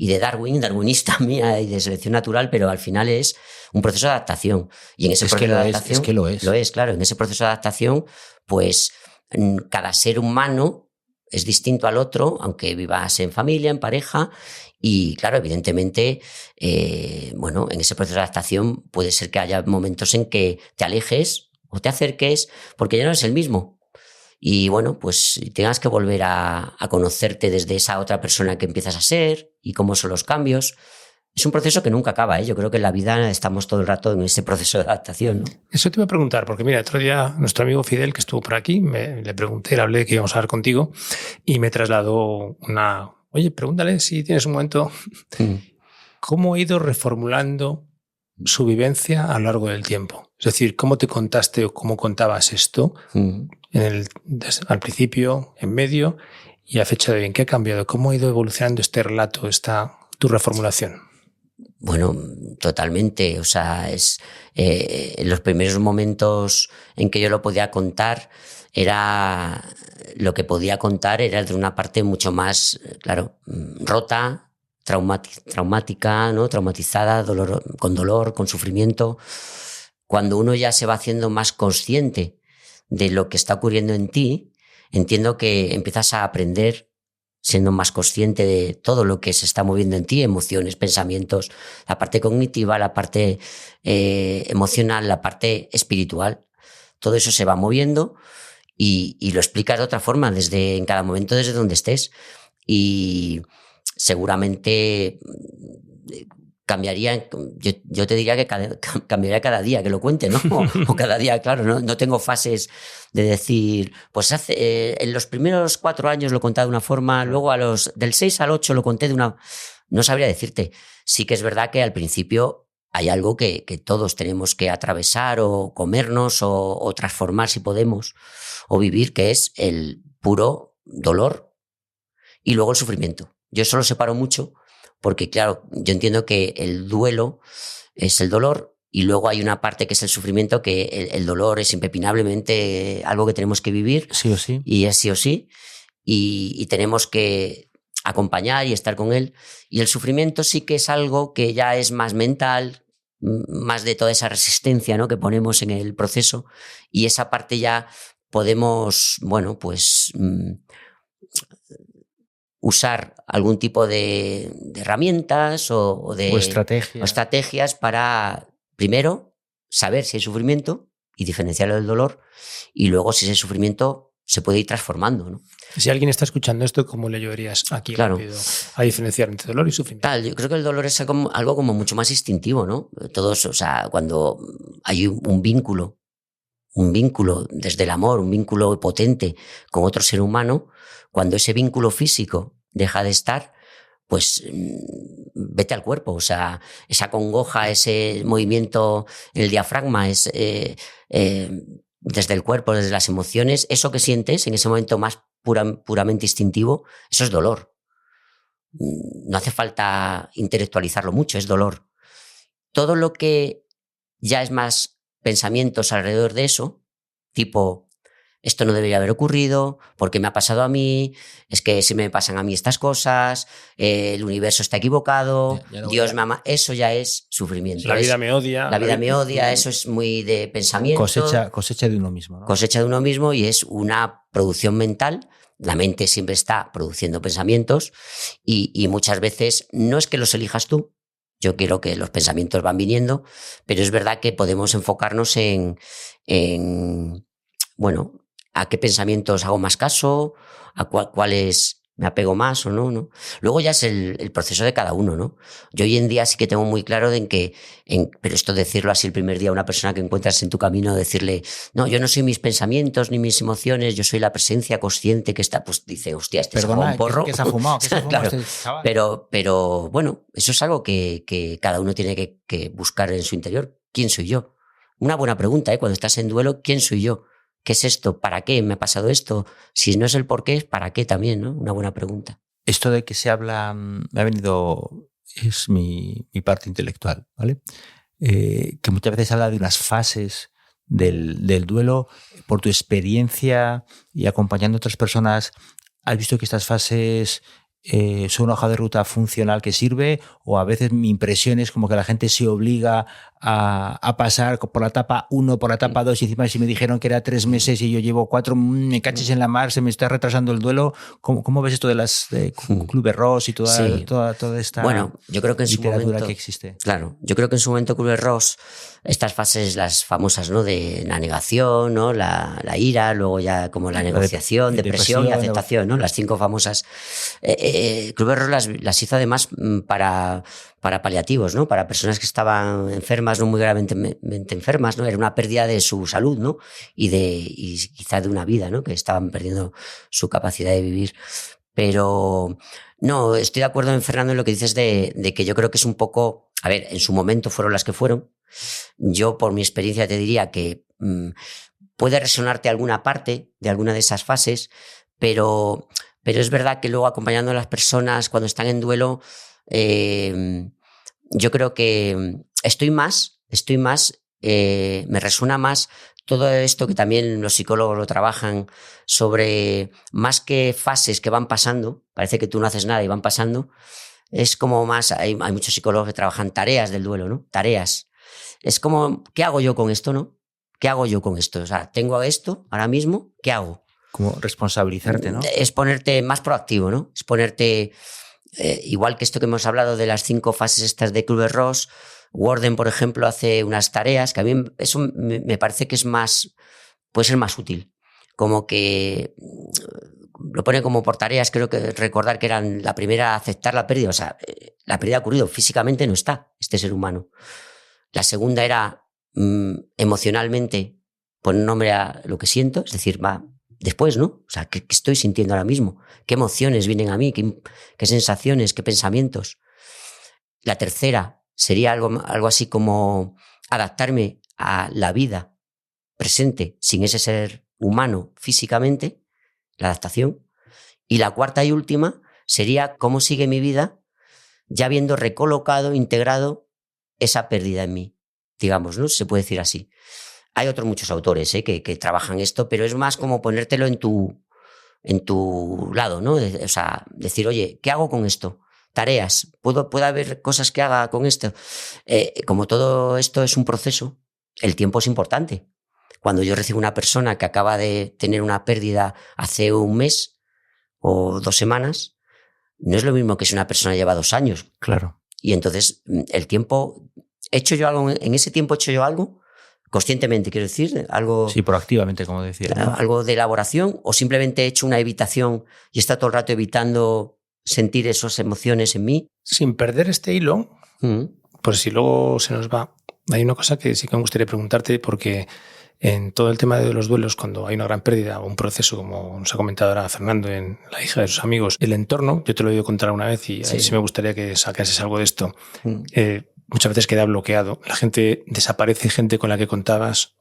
de darwinista mía y de selección natural, pero al final es un proceso de adaptación. Y en ese proceso de adaptación, es que lo es. Lo es, claro. En ese proceso de adaptación, pues cada ser humano es distinto al otro, aunque vivas en familia, en pareja. Y claro, evidentemente, bueno, en ese proceso de adaptación puede ser que haya momentos en que te alejes o te acerques porque ya no es el mismo. Y bueno, pues tengas que volver a conocerte desde esa otra persona que empiezas a ser y cómo son los cambios. Es un proceso que nunca acaba, ¿eh? Yo creo que en la vida estamos todo el rato en ese proceso de adaptación, ¿no? Eso te iba a preguntar, porque mira, otro día nuestro amigo Fidel, que estuvo por aquí, le pregunté, le hablé que íbamos a hablar contigo y me trasladó oye, pregúntale si tienes un momento, ¿cómo ha ido reformulando su vivencia a lo largo del tiempo? Es decir, ¿cómo te contaste o cómo contabas esto al principio, en medio y a fecha de hoy? ¿En qué ha cambiado? ¿Cómo ha ido evolucionando este relato, tu reformulación? Bueno, totalmente. O sea, en los primeros momentos en que yo lo podía contar, lo que podía contar era de una parte mucho más, claro, rota, traumática, ¿no? Traumatizada, con dolor, con sufrimiento. Cuando uno ya se va haciendo más consciente de lo que está ocurriendo en ti, entiendo que empiezas a aprender siendo más consciente de todo lo que se está moviendo en ti, emociones, pensamientos, la parte cognitiva, la parte emocional, la parte espiritual. Todo eso se va moviendo y lo explicas de otra forma en cada momento desde donde estés. Y seguramente cambiaría, yo te diría que cambiaría cada día que lo cuente, ¿no? O cada día, claro, no tengo fases de decir, pues en los primeros 4 años lo conté de una forma, luego del 6 al 8 lo conté de una... No sabría decirte. Sí que es verdad que al principio hay algo que todos tenemos que atravesar o comernos o transformar si podemos, o vivir, que es el puro dolor y luego el sufrimiento. Yo eso lo separo mucho porque, claro, yo entiendo que el duelo es el dolor y luego hay una parte que es el sufrimiento, que el dolor es impepinablemente algo que tenemos que vivir. Sí o sí. Y es sí o sí. Y tenemos que acompañar y estar con él. Y el sufrimiento sí que es algo que ya es más mental, más de toda esa resistencia, ¿no?, que ponemos en el proceso. Y esa parte ya podemos, bueno, pues... usar algún tipo de herramientas o estrategias para, primero, saber si hay sufrimiento y diferenciarlo del dolor, y luego, si ese sufrimiento se puede ir transformando, ¿no? Si alguien está escuchando esto, ¿cómo le ayudarías aquí rápido a diferenciar entre dolor y sufrimiento? Yo creo que el dolor es algo como mucho más instintivo, ¿no? Todos, o sea, cuando hay un vínculo desde el amor, un vínculo potente con otro ser humano, cuando ese vínculo físico deja de estar, pues vete al cuerpo, o sea, esa congoja, ese movimiento en el diafragma, desde el cuerpo, desde las emociones, eso que sientes en ese momento más puramente instintivo, eso es dolor. No hace falta intelectualizarlo mucho, es dolor. Todo lo que ya es más pensamientos alrededor de eso, tipo, esto no debería haber ocurrido, porque me ha pasado a mí, es que si me pasan a mí estas cosas, el universo está equivocado, ya no Dios me ama, eso ya es sufrimiento. La vida me odia. La vida me odia, eso es muy de pensamiento. Cosecha de uno mismo, ¿no? Cosecha de uno mismo, y es una producción mental. La mente siempre está produciendo pensamientos y muchas veces no es que los elijas tú. Yo quiero que los pensamientos van viniendo, pero es verdad que podemos enfocarnos en bueno, a qué pensamientos hago más caso, a cuáles me apego más o no, ¿no? Luego ya es el proceso de cada uno, ¿no? Yo hoy en día sí que tengo muy claro pero esto decirlo así el primer día a una persona que encuentras en tu camino, decirle, no, yo no soy mis pensamientos ni mis emociones, yo soy la presencia consciente que está, pues dice, hostia, se ha fumado un porro. ¿Qué se ha fumado? Claro, este chaval? Pero bueno, eso es algo que cada uno tiene que buscar en su interior. ¿Quién soy yo? Una buena pregunta, cuando estás en duelo, ¿quién soy yo? ¿Qué es esto? ¿Para qué me ha pasado esto? Si no es el por qué, es para qué también, ¿no? Una buena pregunta. Esto de que se habla, me ha venido, es mi parte intelectual, ¿vale? Que muchas veces habla de unas fases del duelo. Por tu experiencia y acompañando a otras personas, ¿has visto que estas fases son una hoja de ruta funcional que sirve? O a veces mi impresión es como que la gente se obliga a pasar por la etapa 1, por la etapa 2, y encima si me dijeron que era 3 meses y yo llevo 4, me caches en la mar, se me está retrasando el duelo. ¿Cómo ves esto de las Clubes Ross y toda esta yo creo que en literatura su momento, que existe? Claro, yo creo que en su momento Clubes Ross, estas fases, las famosas, ¿no? De la negación, ¿no? La ira, luego ya como la negociación, depresión y aceptación, ¿no? Las 5 famosas. Clubes Ross las hizo además para paliativos, ¿no? Para personas que estaban enfermas, no muy gravemente enfermas, ¿no? Era una pérdida de su salud, ¿no? Y quizá de una vida, ¿no? Que estaban perdiendo su capacidad de vivir. Pero no, estoy de acuerdo en Fernando en lo que dices de que yo creo que es un poco, a ver, en su momento fueron las que fueron. Yo por mi experiencia te diría que puede resonarte alguna parte de alguna de esas fases, pero es verdad que luego acompañando a las personas cuando están en duelo, yo creo que me resuena más todo esto que también los psicólogos lo trabajan sobre más que fases que van pasando, parece que tú no haces nada y van pasando, es como más, hay muchos psicólogos que trabajan tareas del duelo, ¿no? Tareas. Es como, ¿qué hago yo con esto, no? ¿Qué hago yo con esto? O sea, tengo esto ahora mismo, ¿qué hago? Como responsabilizarte, ¿no? Es ponerte más proactivo, ¿no? Es ponerte, igual que esto que hemos hablado de las 5 fases estas de Clubes Ross, Worden, por ejemplo, hace unas tareas que a mí eso me parece que puede ser más útil. Como que lo pone como por tareas, creo que recordar que eran la primera, aceptar la pérdida. O sea, la pérdida ha ocurrido, físicamente no está este ser humano. La segunda era emocionalmente poner nombre a lo que siento, es decir, va después, ¿no? O sea, ¿qué estoy sintiendo ahora mismo? ¿Qué emociones vienen a mí? ¿Qué sensaciones? ¿Qué pensamientos? La tercera sería algo así como adaptarme a la vida presente sin ese ser humano físicamente, la adaptación. Y la cuarta y última sería cómo sigue mi vida ya habiendo recolocado, integrado esa pérdida en mí, digamos, ¿no? Se puede decir así. Hay otros muchos autores que trabajan esto, pero es más como ponértelo en tu lado, ¿no? O sea, decir, oye, ¿qué hago con esto? Tareas, ¿puede haber cosas que haga con esto? Como todo esto es un proceso, el tiempo es importante. Cuando yo recibo una persona que acaba de tener una pérdida hace un mes o 2 semanas, no es lo mismo que si una persona lleva 2 años. Claro. Y entonces el tiempo, ¿he hecho yo algo? ¿En ese tiempo he hecho yo algo? conscientemente, quiero decir, algo... Sí, proactivamente, como decía. ¿no? Algo de elaboración, o simplemente he hecho una evitación y he estado todo el rato evitando sentir esas emociones en mí. Sin perder este hilo, por si luego se nos va, hay una cosa que sí que me gustaría preguntarte, porque en todo el tema de los duelos, cuando hay una gran pérdida o un proceso, como nos ha comentado ahora Fernando, en la hija de sus amigos, el entorno, yo te lo he oído contar una vez y ahí sí me gustaría que sacases algo de esto. Muchas veces queda bloqueado. La gente desaparece, gente con la que contabas,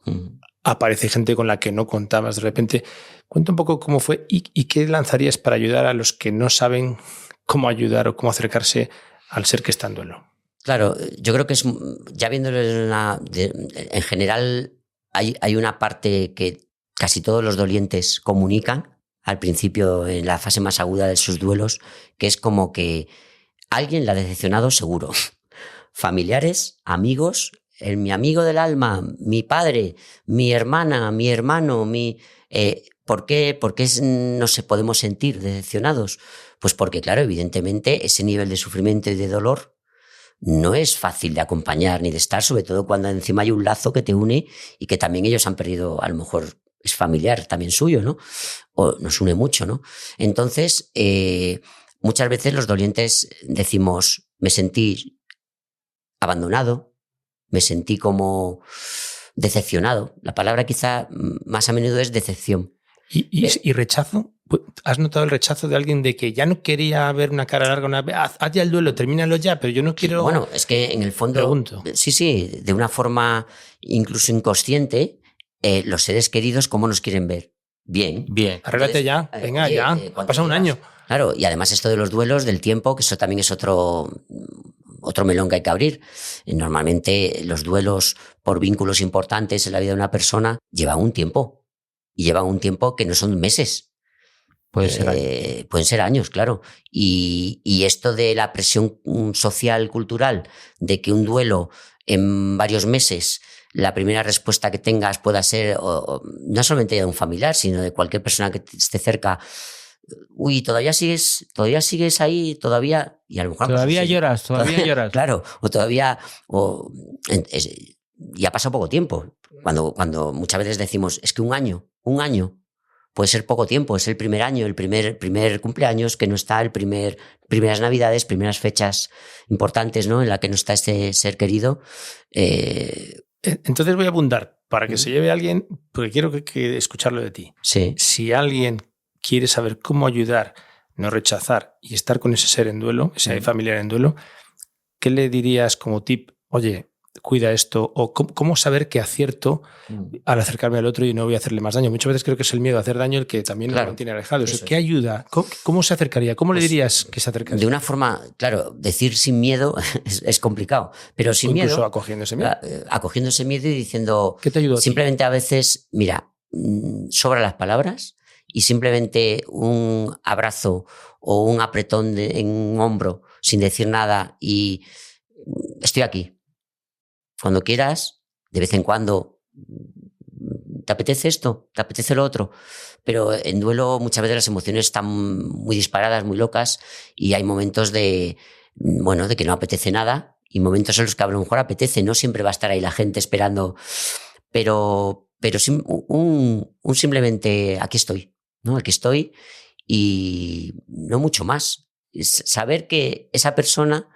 aparece gente con la que no contabas de repente. Cuenta un poco cómo fue y qué lanzarías para ayudar a los que no saben cómo ayudar o cómo acercarse al ser que está en duelo. Claro, yo creo que es, ya viéndolo en general, hay una parte que casi todos los dolientes comunican al principio, en la fase más aguda de sus duelos, que es como que alguien la ha decepcionado seguro. Familiares, amigos, mi amigo del alma, mi padre, mi hermana, mi hermano, ¿por qué no se podemos sentir decepcionados? Pues porque, claro, evidentemente ese nivel de sufrimiento y de dolor no es fácil de acompañar ni de estar, sobre todo cuando encima hay un lazo que te une y que también ellos han perdido, a lo mejor es familiar también suyo, ¿no? O nos une mucho, ¿no? Entonces, muchas veces los dolientes decimos, me sentí abandonado, me sentí como decepcionado. La palabra quizá más a menudo es decepción. ¿Y rechazo? ¿Has notado el rechazo de alguien de que ya no quería ver una cara larga? Haz ya el duelo, termínalo ya, pero yo no quiero... Bueno, es que en el fondo... Pregunto. Sí, de una forma incluso inconsciente, los seres queridos, ¿cómo nos quieren ver? Bien. Arréglate ya, venga, ya. Ha pasado un año. Claro, y además esto de los duelos, del tiempo, que eso también es otro melón que hay que abrir. Normalmente los duelos por vínculos importantes en la vida de una persona llevan un tiempo. Y llevan un tiempo que no son meses. Pueden ser años. Pueden ser años, claro. Y esto de la presión social, cultural, de que un duelo en varios meses, la primera respuesta que tengas pueda ser, no solamente de un familiar, sino de cualquier persona que esté cerca. Uy, todavía sigues ahí, todavía. Y a lo mejor todavía lloras. Claro, o todavía. Y ha pasado poco tiempo. Cuando muchas veces decimos, es que un año puede ser poco tiempo, es el primer año, el primer cumpleaños que no está, primeras navidades, primeras fechas importantes, ¿no? En la que no está este ser querido. Entonces voy a apuntar para que se lleve a alguien, porque quiero que escucharlo de ti. Sí. Si alguien quiere saber cómo ayudar, no rechazar y estar con ese ser en duelo, ese familiar en duelo, ¿qué le dirías como tip? Oye, cuida esto, o cómo saber que acierto al acercarme al otro y no voy a hacerle más daño. Muchas veces creo que es el miedo a hacer daño el que también nos mantiene alejados. ¿Qué ayuda? ¿Cómo se acercaría? ¿Cómo le dirías que se acercase? De una forma, claro, decir sin miedo es complicado, pero sin miedo... Incluso acogiendo ese miedo. Acogiendo ese miedo y diciendo... ¿Qué te ayudó? Simplemente a veces, mira, sobran las palabras y simplemente un abrazo o un apretón en un hombro sin decir nada y estoy aquí. Cuando quieras, de vez en cuando, ¿te apetece esto? ¿Te apetece lo otro? Pero en duelo muchas veces las emociones están muy disparadas, muy locas, y hay momentos de que no apetece nada y momentos en los que a lo mejor apetece. No siempre va a estar ahí la gente esperando, pero un simplemente aquí estoy, ¿no? Aquí estoy y no mucho más. Es saber que esa persona,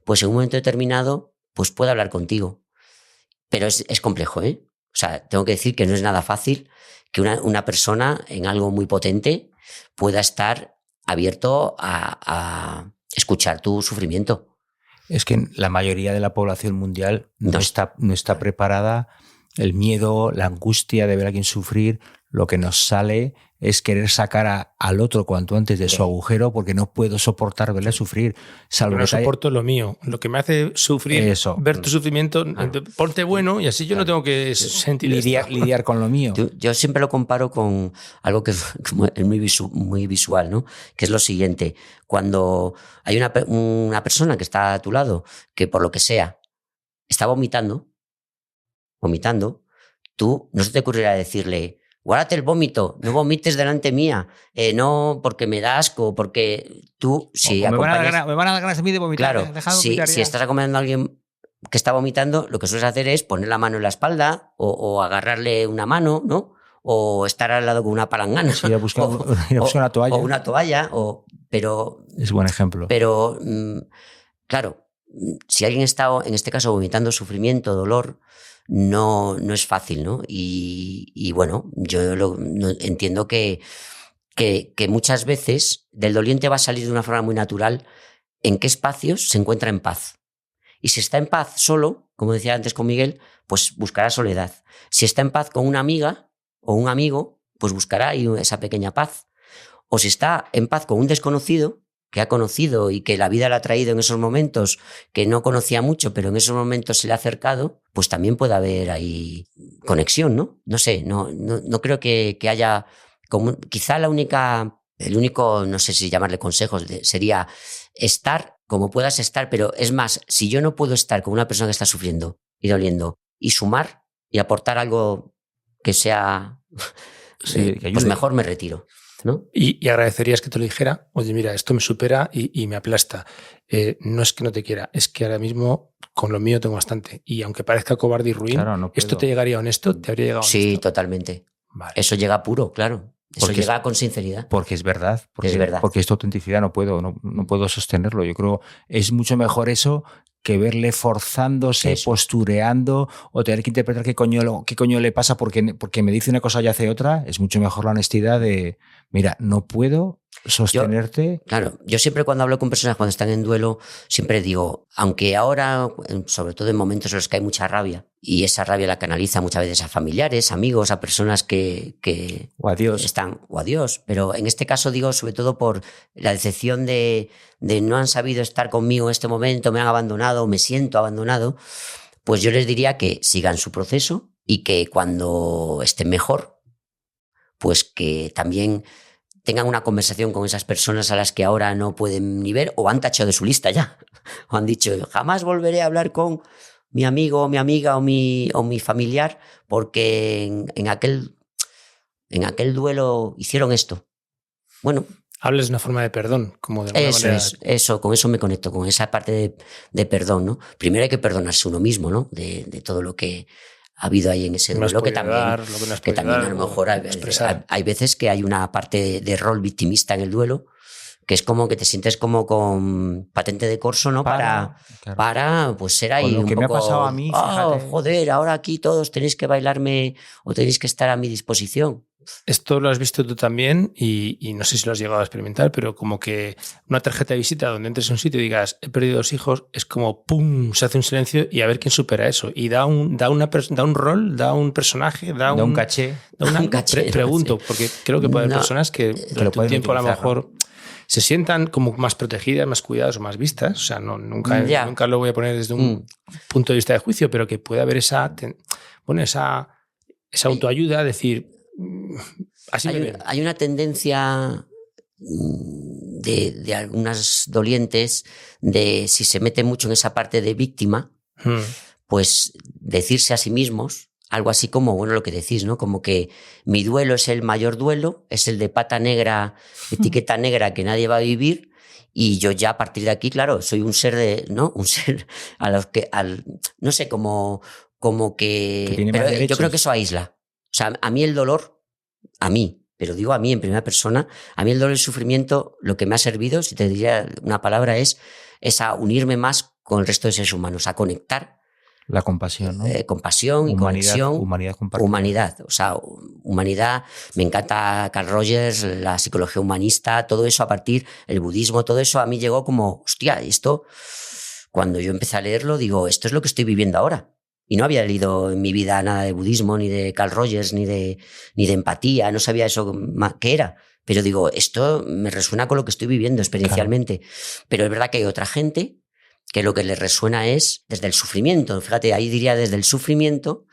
pues en un momento determinado, pues puede hablar contigo. Pero es complejo, ¿eh? O sea, tengo que decir que no es nada fácil que una persona en algo muy potente pueda estar abierto a escuchar tu sufrimiento. Es que la mayoría de la población mundial no está preparada. El miedo, la angustia de ver a alguien sufrir, lo que nos sale es querer sacar al otro cuanto antes de su agujero porque no puedo soportar verle sufrir. Salvo no soporto lo mío. Lo que me hace sufrir, ver tu sufrimiento, ponte bueno y así yo no tengo que sentir lidiar con lo mío. Yo siempre lo comparo con algo que es muy visual, ¿no? Que es lo siguiente. Cuando hay una persona que está a tu lado que por lo que sea está vomitando, tú no se te ocurrirá decirle: guárdate el vómito, no vomites delante mía, no porque me da asco, porque tú... Si me van a dar ganas a mí de vomitar. Claro, si estás acompañando a alguien que está vomitando, lo que sueles hacer es poner la mano en la espalda o agarrarle una mano, ¿no? O estar al lado con una palangana. Sí, ir a buscar una toalla. O una toalla, pero... Es buen ejemplo. Pero, claro, si alguien está, en este caso, vomitando sufrimiento, dolor, no es fácil, ¿no? Y bueno, yo entiendo que muchas veces del doliente va a salir de una forma muy natural en qué espacios se encuentra en paz. Y si está en paz solo, como decía antes con Miguel, pues buscará soledad. Si está en paz con una amiga o un amigo, pues buscará ahí esa pequeña paz. O si está en paz con un desconocido que ha conocido y que la vida le ha traído en esos momentos, que no conocía mucho, pero en esos momentos se le ha acercado, pues también puede haber ahí conexión, ¿no? No sé, no creo que haya... quizá el único, no sé si llamarle consejos, sería estar como puedas estar, pero es más, si yo no puedo estar con una persona que está sufriendo y doliendo y sumar y aportar algo que sea, sí, que pues mejor me retiro, ¿no? Y agradecerías que te lo dijera, oye, mira, esto me supera y me aplasta. No es que no te quiera, es que ahora mismo con lo mío tengo bastante. Y aunque parezca cobarde y ruin, claro, no ¿esto te llegaría honesto? ¿Te habría llegado honesto? Sí, totalmente. Vale. Eso llega puro, claro. Eso llega con sinceridad. Porque es verdad. Es verdad. Porque esta autenticidad no puedo sostenerlo. Yo creo es mucho mejor eso que verle forzándose, postureando o tener que interpretar qué coño le pasa porque me dice una cosa y hace otra. Es mucho mejor la honestidad de, mira, no puedo sostenerte. Yo siempre cuando hablo con personas cuando están en duelo, siempre digo, aunque ahora, sobre todo en momentos en los que hay mucha rabia, y esa rabia la canaliza muchas veces a familiares, amigos, a personas que o a Dios. Están, o a Dios, pero en este caso digo sobre todo por la decepción de no han sabido estar conmigo en este momento, me han abandonado, me siento abandonado, pues yo les diría que sigan su proceso y que cuando estén mejor, pues que también tengan una conversación con esas personas a las que ahora no pueden ni ver o han tachado de su lista ya, o han dicho, jamás volveré a hablar con mi amigo o mi amiga o mi familiar porque en aquel duelo hicieron esto. Bueno. Hablas de una forma de perdón, como de alguna manera. Eso, con eso me conecto, con esa parte de perdón, ¿no? Primero hay que perdonarse uno mismo, ¿no? De todo lo que ha habido ahí en ese duelo, que también a lo mejor hay veces que hay una parte de rol victimista en el duelo, que es como que te sientes como con patente de corso, ¿no? Para pues ser ahí con lo que un me poco, ha pasado a mí, fíjate. Joder, ahora aquí todos tenéis que bailarme o tenéis que estar a mi disposición. Esto lo has visto tú también y no sé si lo has llegado a experimentar, pero como que una tarjeta de visita donde entres a un sitio y digas he perdido 2 hijos, es como ¡pum! Se hace un silencio y a ver quién supera eso. Y da un rol, da un personaje, da un caché. Un caché. Pregunto, porque creo que puede haber personas que durante un tiempo a lo mejor se sientan como más protegidas, más cuidadas o más vistas. O sea, nunca lo voy a poner desde un punto de vista de juicio, pero que puede haber esa autoayuda, decir... Hay una tendencia de algunas dolientes de si se mete mucho en esa parte de víctima, pues decirse a sí mismos algo así como, bueno, lo que decís, ¿no? Como que mi duelo es el mayor duelo, es el de pata negra, etiqueta negra que nadie va a vivir y yo ya a partir de aquí, claro, soy un ser un ser a los que, no sé, como que tiene pero más derechos. Yo creo que eso aísla. O sea, a mí el dolor, pero digo a mí en primera persona, a mí el dolor y el sufrimiento, lo que me ha servido, si te diría una palabra, es a unirme más con el resto de seres humanos, a conectar. La compasión, ¿no? Compasión y conexión. Humanidad compartida. Humanidad, o sea, humanidad. Me encanta Carl Rogers, la psicología humanista, todo eso a partir, el budismo, todo eso a mí llegó como, hostia, esto, cuando yo empecé a leerlo, digo, esto es lo que estoy viviendo ahora. Y no había leído en mi vida nada de budismo, ni de Carl Rogers, ni de empatía, no sabía eso qué era. Pero digo, esto me resuena con lo que estoy viviendo experiencialmente. Claro. Pero es verdad que hay otra gente que lo que le resuena es desde el sufrimiento. Fíjate, ahí diría desde el sufrimiento,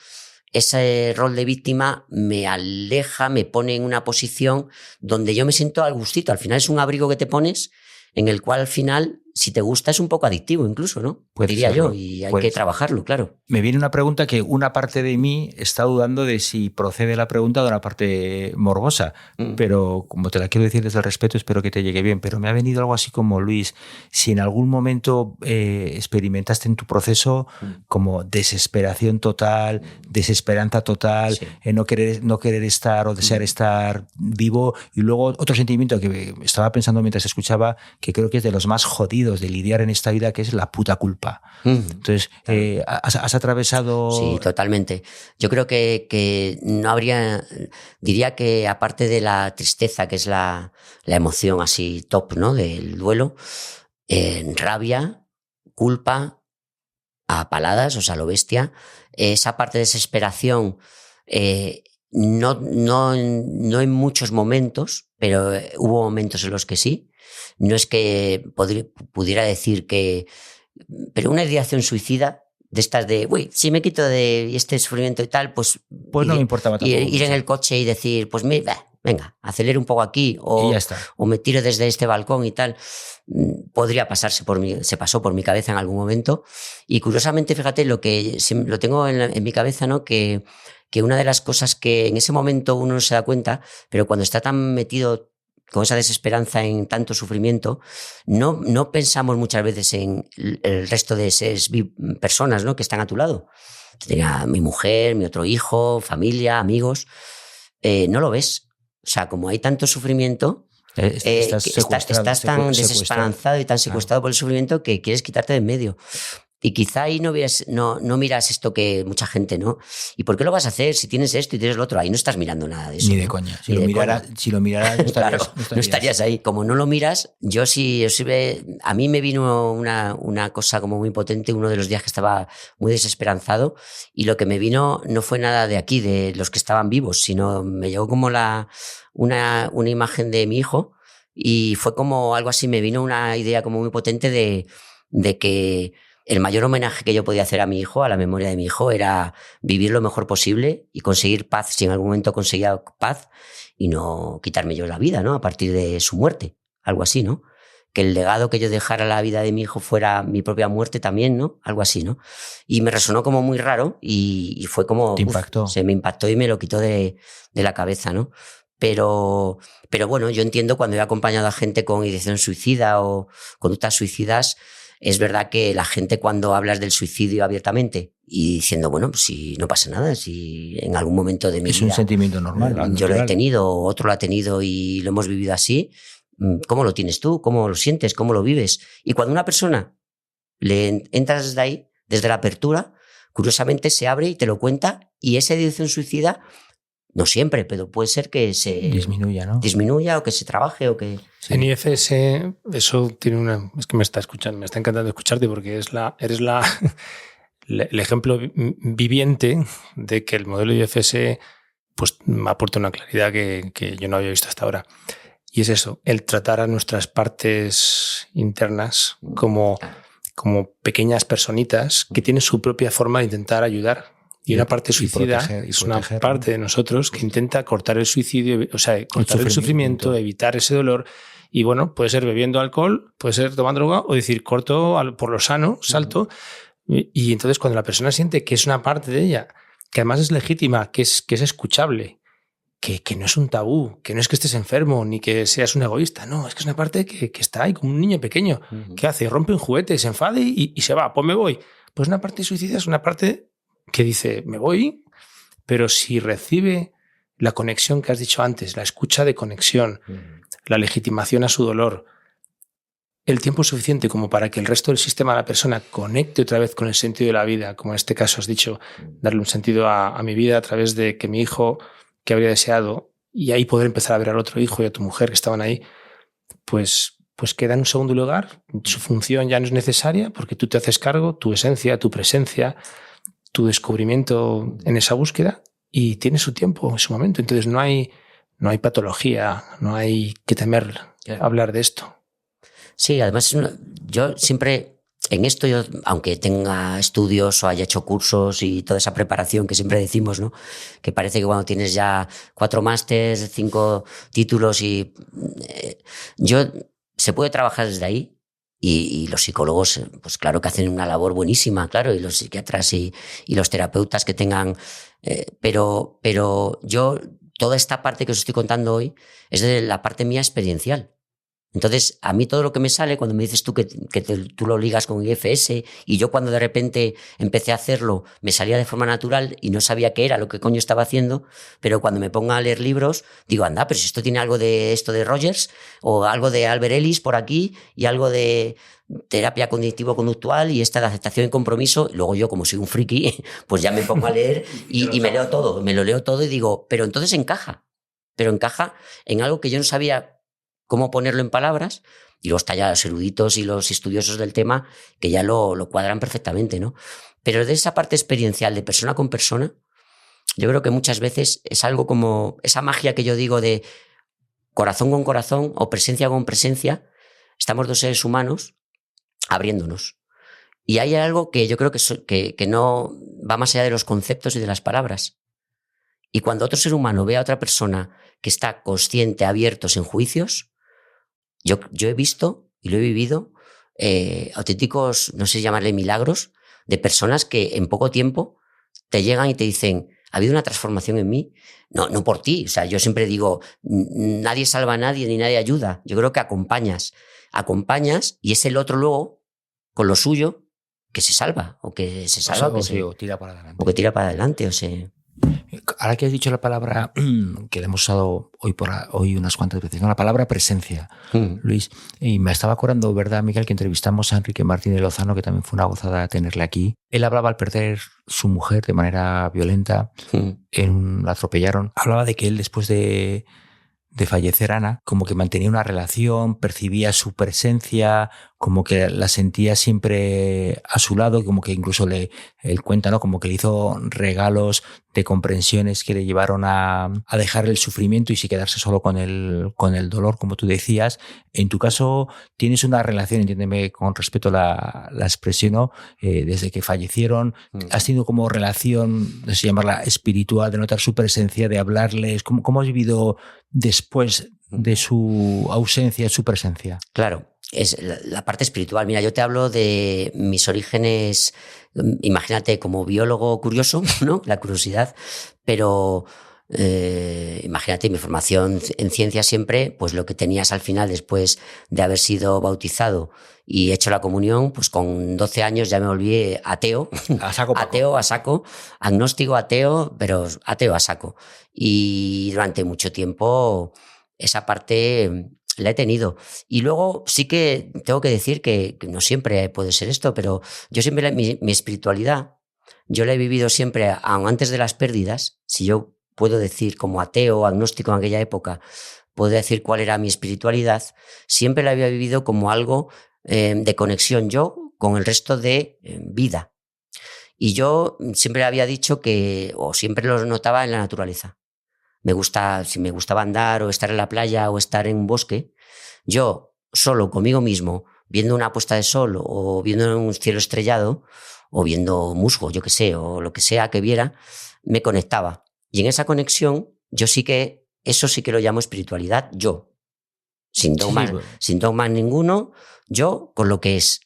ese rol de víctima me aleja, me pone en una posición donde yo me siento al gustito. Al final es un abrigo que te pones en el cual al final si te gusta, es un poco adictivo incluso, ¿no? Puede Diría serlo, yo, y hay puede que ser. trabajarlo, claro. Me viene una pregunta que una parte de mí está dudando de si procede la pregunta de una parte morbosa, pero como te la quiero decir desde el respeto, espero que te llegue bien. Pero me ha venido algo así como, Luis, si en algún momento experimentaste en tu proceso como desesperación total, desesperanza total, Sí. no querer estar o desear estar vivo, y luego otro sentimiento que estaba pensando mientras escuchaba, que creo que es de los más jodidos de lidiar en esta vida, que es la puta culpa. Entonces, ¿has atravesado...? Sí, totalmente. Yo creo que no habría... Diría que aparte de la tristeza, que es la emoción así top, ¿no? Del duelo, rabia, culpa, a paladas, o sea, lo bestia, esa parte de desesperación, no en muchos momentos, pero hubo momentos en los que sí. No es que pudiera decir que... Pero una ideación suicida, de estas de, uy, si me quito de este sufrimiento y tal, pues no me importaba tampoco ir en mucho. el coche y decir, pues venga, acelere un poco aquí, Y ya está. o me tiro desde este balcón y tal, podría pasarse por mí, se pasó por mi cabeza en algún momento. Y curiosamente, fíjate, lo tengo en mi cabeza, ¿no? Que una de las cosas que en ese momento uno no se da cuenta, pero cuando está tan metido con esa desesperanza en tanto sufrimiento, no pensamos muchas veces en el resto de esas personas, ¿no? Que están a tu lado. Tenía mi mujer, mi otro hijo, familia, amigos. No lo ves. O sea, como hay tanto sufrimiento, estás tan desesperanzado y tan secuestrado por el sufrimiento que quieres quitarte de en medio. Y quizá ahí no miras esto que mucha gente, ¿no? ¿Y por qué lo vas a hacer si tienes esto y tienes lo otro? Ahí no estás mirando nada de eso. Ni de ¿no? coña. Si lo miraras, no estarías, claro, no estarías ahí. Como no lo miras, a mí me vino una cosa como muy potente uno de los días que estaba muy desesperanzado, y lo que me vino no fue nada de aquí, de los que estaban vivos, sino me llegó como una imagen de mi hijo, y fue como algo así, me vino una idea como muy potente de que el mayor homenaje que yo podía hacer a mi hijo, a la memoria de mi hijo, era vivir lo mejor posible y conseguir paz, si en algún momento conseguía paz, y no quitarme yo la vida, ¿no? A partir de su muerte, algo así, ¿no? Que el legado que yo dejara a la vida de mi hijo fuera mi propia muerte también, ¿no? Algo así, ¿no? Y me resonó como muy raro y fue como... ¿Te impactó? Se me impactó y me lo quitó de la cabeza, ¿no? Pero bueno, yo entiendo cuando he acompañado a gente con ideación suicida o conductas suicidas. Es verdad que la gente, cuando hablas del suicidio abiertamente y diciendo, bueno, pues si no pasa nada, si en algún momento de mi vida... Es un sentimiento normal. Yo lo he tenido, otro lo ha tenido y lo hemos vivido así. ¿Cómo lo tienes tú? ¿Cómo lo sientes? ¿Cómo lo vives? Y cuando una persona le entras desde ahí, desde la apertura, curiosamente se abre y te lo cuenta, y esa ideación suicida... No siempre, pero puede ser que se disminuya, ¿no? Disminuya o que se trabaje o que... Sí. En IFS eso tiene una... Es que me está encantando escucharte, porque eres el ejemplo viviente de que el modelo IFS pues me aporta una claridad que yo no había visto hasta ahora. Y es eso, el tratar a nuestras partes internas como pequeñas personitas que tienen su propia forma de intentar ayudar. Y una parte suicida es una parte de nosotros que intenta cortar el suicidio, o sea, cortar el sufrimiento, evitar ese dolor. Y bueno, puede ser bebiendo alcohol, puede ser tomando droga, o decir, corto por lo sano, salto. Y entonces cuando la persona siente que es una parte de ella, que además es legítima, que es escuchable, que no es un tabú, que no es que estés enfermo ni que seas un egoísta, no, es que es una parte que está ahí como un niño pequeño. ¿Qué hace? Rompe un juguete, se enfade y se va, pues me voy. Pues una parte suicida es una parte que dice, me voy, pero si recibe la conexión que has dicho antes, la escucha de conexión, la legitimación a su dolor, el tiempo suficiente como para que el resto del sistema de la persona conecte otra vez con el sentido de la vida, como en este caso has dicho, darle un sentido a mi vida a través de que mi hijo, que habría deseado, y ahí poder empezar a ver al otro hijo y a tu mujer que estaban ahí, pues queda en un segundo lugar, su función ya no es necesaria porque tú te haces cargo, tu esencia, tu presencia, tu descubrimiento en esa búsqueda, y tiene su tiempo, en su momento. Entonces no hay patología, no hay que temer hablar de esto. Sí, además yo siempre en esto, aunque tenga estudios o haya hecho cursos y toda esa preparación que siempre decimos, ¿no? Que parece que cuando tienes ya 4 másters, 5 títulos se puede trabajar desde ahí, Y los psicólogos, pues claro que hacen una labor buenísima, claro, y los psiquiatras y los terapeutas que tengan... pero yo, toda esta parte que os estoy contando hoy es de la parte mía experiencial. Entonces, a mí todo lo que me sale, cuando me dices tú que tú lo ligas con IFS, y yo cuando de repente empecé a hacerlo, me salía de forma natural y no sabía qué era, lo que coño estaba haciendo, pero cuando me pongo a leer libros, digo, anda, pero si esto tiene algo de esto de Rogers, o algo de Albert Ellis por aquí, y algo de terapia cognitivo-conductual, y esta de aceptación y compromiso. Luego yo, como soy un friki, pues ya me pongo a leer y me leo todo, me lo leo todo y digo, pero entonces encaja en algo que yo no sabía cómo ponerlo en palabras, y luego está ya los eruditos y los estudiosos del tema que ya lo cuadran perfectamente, ¿no? Pero de esa parte experiencial de persona con persona, yo creo que muchas veces es algo como esa magia que yo digo de corazón con corazón o presencia con presencia. Estamos dos seres humanos abriéndonos. Y hay algo que yo creo que no va más allá de los conceptos y de las palabras. Y cuando otro ser humano ve a otra persona que está consciente, abierto, sin juicios, yo he visto y lo he vivido auténticos, no sé llamarle milagros, de personas que en poco tiempo te llegan y te dicen, ha habido una transformación en mí. No por ti. O sea, yo siempre digo, nadie salva a nadie ni nadie ayuda. Yo creo que acompañas y es el otro luego, con lo suyo, que se salva. O que se salva. O tira para adelante. O que tira para adelante. O sea... Ahora que has dicho la palabra que la hemos usado hoy unas cuantas veces, ¿no? La palabra presencia, Luis, y me estaba acordando, ¿verdad, Miguel, que entrevistamos a Enrique Martínez Lozano, que también fue una gozada tenerle aquí? Él hablaba al perder su mujer de manera violenta, la atropellaron. Hablaba de que él, después de fallecer Ana, como que mantenía una relación, percibía su presencia, como que la sentía siempre a su lado, como que incluso él cuenta, ¿no? Como que le hizo regalos de comprensiones que le llevaron a dejar el sufrimiento y sí quedarse solo con el dolor, como tú decías. En tu caso, tienes una relación, entiéndeme con respeto la expresión, ¿no? Desde que fallecieron, has tenido como relación, no sé llamarla espiritual, de notar su presencia, de hablarles. ¿Cómo has vivido después de su ausencia, su presencia? Claro, es la parte espiritual. Mira, yo te hablo de mis orígenes, imagínate, como biólogo curioso, ¿no? La curiosidad, pero imagínate mi formación en ciencia siempre, pues lo que tenías al final después de haber sido bautizado y hecho la comunión, pues con 12 años ya me volví ateo, ateo a saco, agnóstico ateo, pero ateo a saco. Y durante mucho tiempo esa parte la he tenido. Y luego sí que tengo que decir que no siempre puede ser esto, pero yo siempre, mi espiritualidad, yo la he vivido siempre, aun antes de las pérdidas. Si yo puedo decir como ateo o agnóstico en aquella época, puedo decir cuál era mi espiritualidad, siempre la había vivido como algo de conexión yo con el resto de vida. Y yo siempre había dicho o siempre lo notaba en la naturaleza. Si me gustaba andar o estar en la playa o estar en un bosque, yo solo conmigo mismo, viendo una puesta de sol o viendo un cielo estrellado o viendo musgo, yo qué sé, o lo que sea que viera, me conectaba. Y en esa conexión, eso sí que lo llamo espiritualidad, yo. Sin dogmas ninguno, yo con lo que es.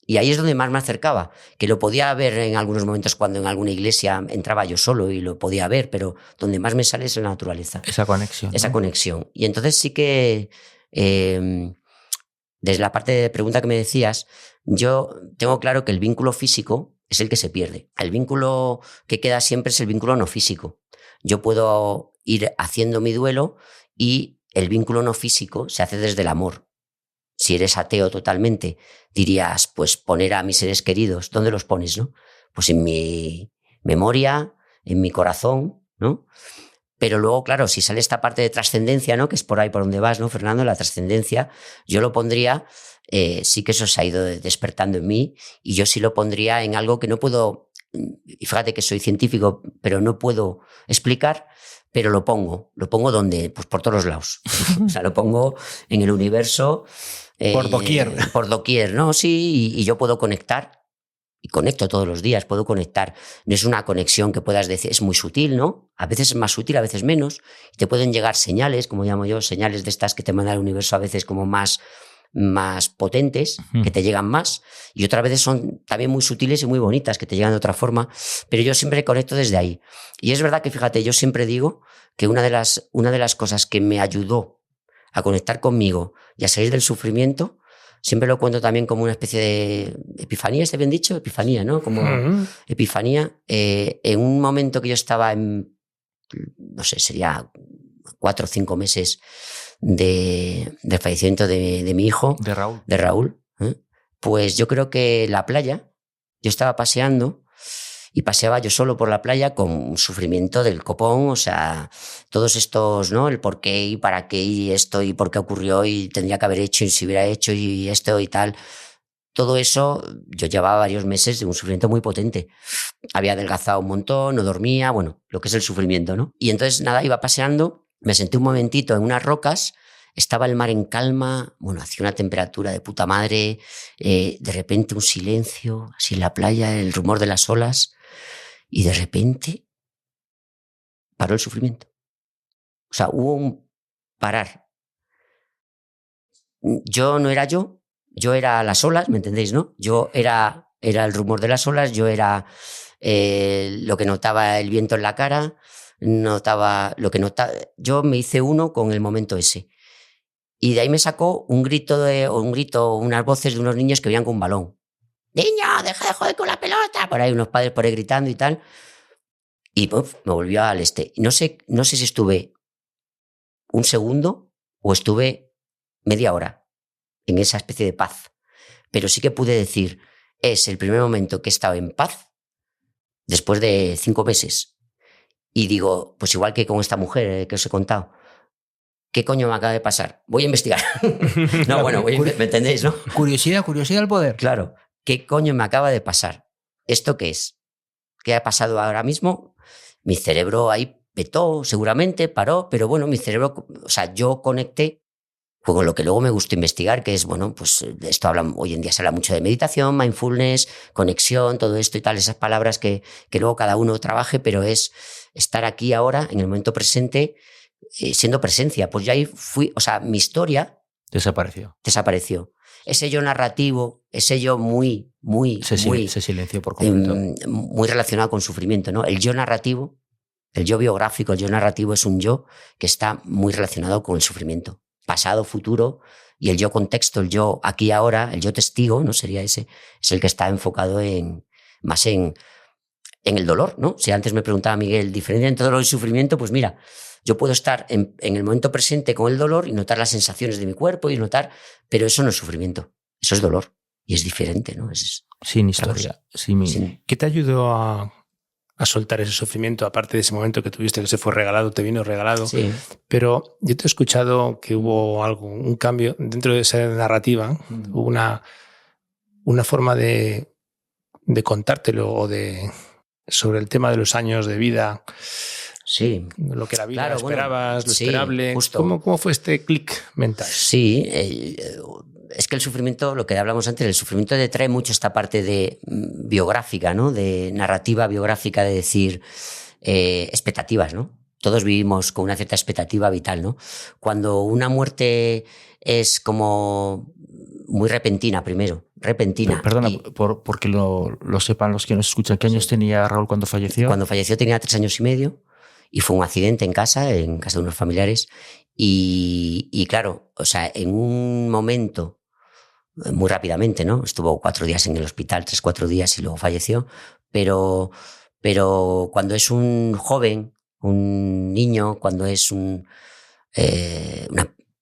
Y ahí es donde más me acercaba, que lo podía ver en algunos momentos cuando en alguna iglesia entraba yo solo y lo podía ver, pero donde más me sale es la naturaleza. Esa conexión. Esa conexión. Y entonces sí que, desde la parte de pregunta que me decías, yo tengo claro que el vínculo físico es el que se pierde. El vínculo que queda siempre es el vínculo no físico. Yo puedo ir haciendo mi duelo y el vínculo no físico se hace desde el amor. Si eres ateo totalmente, dirías, pues poner a mis seres queridos, ¿dónde los pones, no? Pues en mi memoria, en mi corazón, ¿no? Pero luego, claro, si sale esta parte de trascendencia, ¿no? Que es por ahí por donde vas, ¿no, Fernando? La trascendencia, yo lo pondría, sí que eso se ha ido despertando en mí, y yo sí lo pondría en algo que no puedo, y fíjate que soy científico, pero no puedo explicar, pero lo pongo ¿dónde? Pues por todos los lados. O sea, lo pongo en el universo. Por doquier. Por doquier, ¿no? Sí, y yo puedo conectar. Y conecto todos los días, puedo conectar. No es una conexión que puedas decir, es muy sutil, ¿no? A veces es más sutil, a veces menos. Te pueden llegar señales, como llamo yo, señales de estas que te manda el universo a veces como más más potentes, que te llegan más, y otras veces son también muy sutiles y muy bonitas, que te llegan de otra forma, pero yo siempre conecto desde ahí. Y es verdad que, fíjate, yo siempre digo que una de las cosas que me ayudó a conectar conmigo y a salir del sufrimiento, siempre lo cuento también como una especie de epifanía, ¿está bien dicho? Epifanía, ¿no? Como epifanía. En un momento que yo estaba en, no sé, sería 4 o 5 meses del fallecimiento de mi hijo. De Raúl. Pues yo creo que la playa, yo estaba paseando y paseaba yo solo por la playa con un sufrimiento del copón, o sea, todos estos, ¿no? El por qué y para qué y esto y por qué ocurrió y tendría que haber hecho y si hubiera hecho y esto y tal. Todo eso, yo llevaba varios meses de un sufrimiento muy potente. Había adelgazado un montón, no dormía, bueno, lo que es el sufrimiento, ¿no? Y entonces, nada, iba paseando, me senté un momentito en unas rocas, estaba el mar en calma, bueno, hacía una temperatura de puta madre, de repente un silencio, así en la playa, el rumor de las olas, y de repente paró el sufrimiento. O sea, hubo un parar. Yo no era yo era las olas, ¿me entendéis, no? Yo era el rumor de las olas, yo era lo que notaba el viento en la cara, notaba lo que notaba. Yo me hice uno con el momento ese. Y de ahí me sacó un grito, unas voces de unos niños que venían con un balón. ¡Niño, deja de joder con la pelota! Por ahí unos padres por ahí gritando y tal. Y me volvió al este. No sé si estuve un segundo o estuve media hora en esa especie de paz. Pero sí que pude decir, es el primer momento que he estado en paz después de 5 meses. Y digo, pues igual que con esta mujer que os he contado, ¿qué coño me acaba de pasar? Voy a investigar. No, bueno, ¿me entendéis, no? Curiosidad al poder. Claro, ¿qué coño me acaba de pasar? ¿Esto qué es? ¿Qué ha pasado ahora mismo? Mi cerebro ahí petó, seguramente, paró, pero bueno, mi cerebro, o sea, yo conecté con lo que luego me gustó investigar, que es, bueno, pues esto hoy en día se habla mucho de meditación, mindfulness, conexión, todo esto y tal, esas palabras que luego cada uno trabaje, pero es estar aquí ahora, en el momento presente, siendo presencia. Pues yo ahí fui, o sea, mi historia desapareció. Ese yo narrativo, ese yo muy se silenció por completo. Muy relacionado con sufrimiento, ¿no? El yo narrativo, el yo biográfico, el yo narrativo es un yo que está muy relacionado con el sufrimiento. Pasado, futuro, y el yo contexto, el yo aquí ahora, el yo testigo, ¿no? Sería ese, es el que está enfocado más en el dolor, ¿no? Si antes me preguntaba Miguel, ¿diferencia entre dolor y sufrimiento? Pues mira, yo puedo estar en el momento presente con el dolor y notar las sensaciones de mi cuerpo pero eso no es sufrimiento, eso es dolor y es diferente, ¿no? Sin historia. ¿Qué te ayudó a soltar ese sufrimiento, aparte de ese momento que tuviste que se fue regalado, te vino regalado? Sí. Pero yo te he escuchado que hubo un cambio dentro de esa narrativa, hubo una forma de contártelo sobre el tema de los años de vida. Sí. Lo que la vida claro, esperabas, bueno, lo esperable. Justo. ¿Cómo fue este clic mental? Sí, es que el sufrimiento, lo que hablamos antes, el sufrimiento te trae mucho esta parte de biográfica, ¿no? De narrativa biográfica, de decir expectativas, ¿no? Todos vivimos con una cierta expectativa vital, ¿no? Cuando una muerte es muy repentina primero, repentina. Perdona, porque lo sepan los que nos escuchan, ¿qué años tenía Raúl cuando falleció? Cuando falleció tenía 3 años y medio y fue un accidente en casa de unos familiares y claro, o sea, en un momento, muy rápidamente, ¿no? Estuvo 4 días en el hospital, 3-4 días y luego falleció, pero cuando es un joven, un niño, cuando es una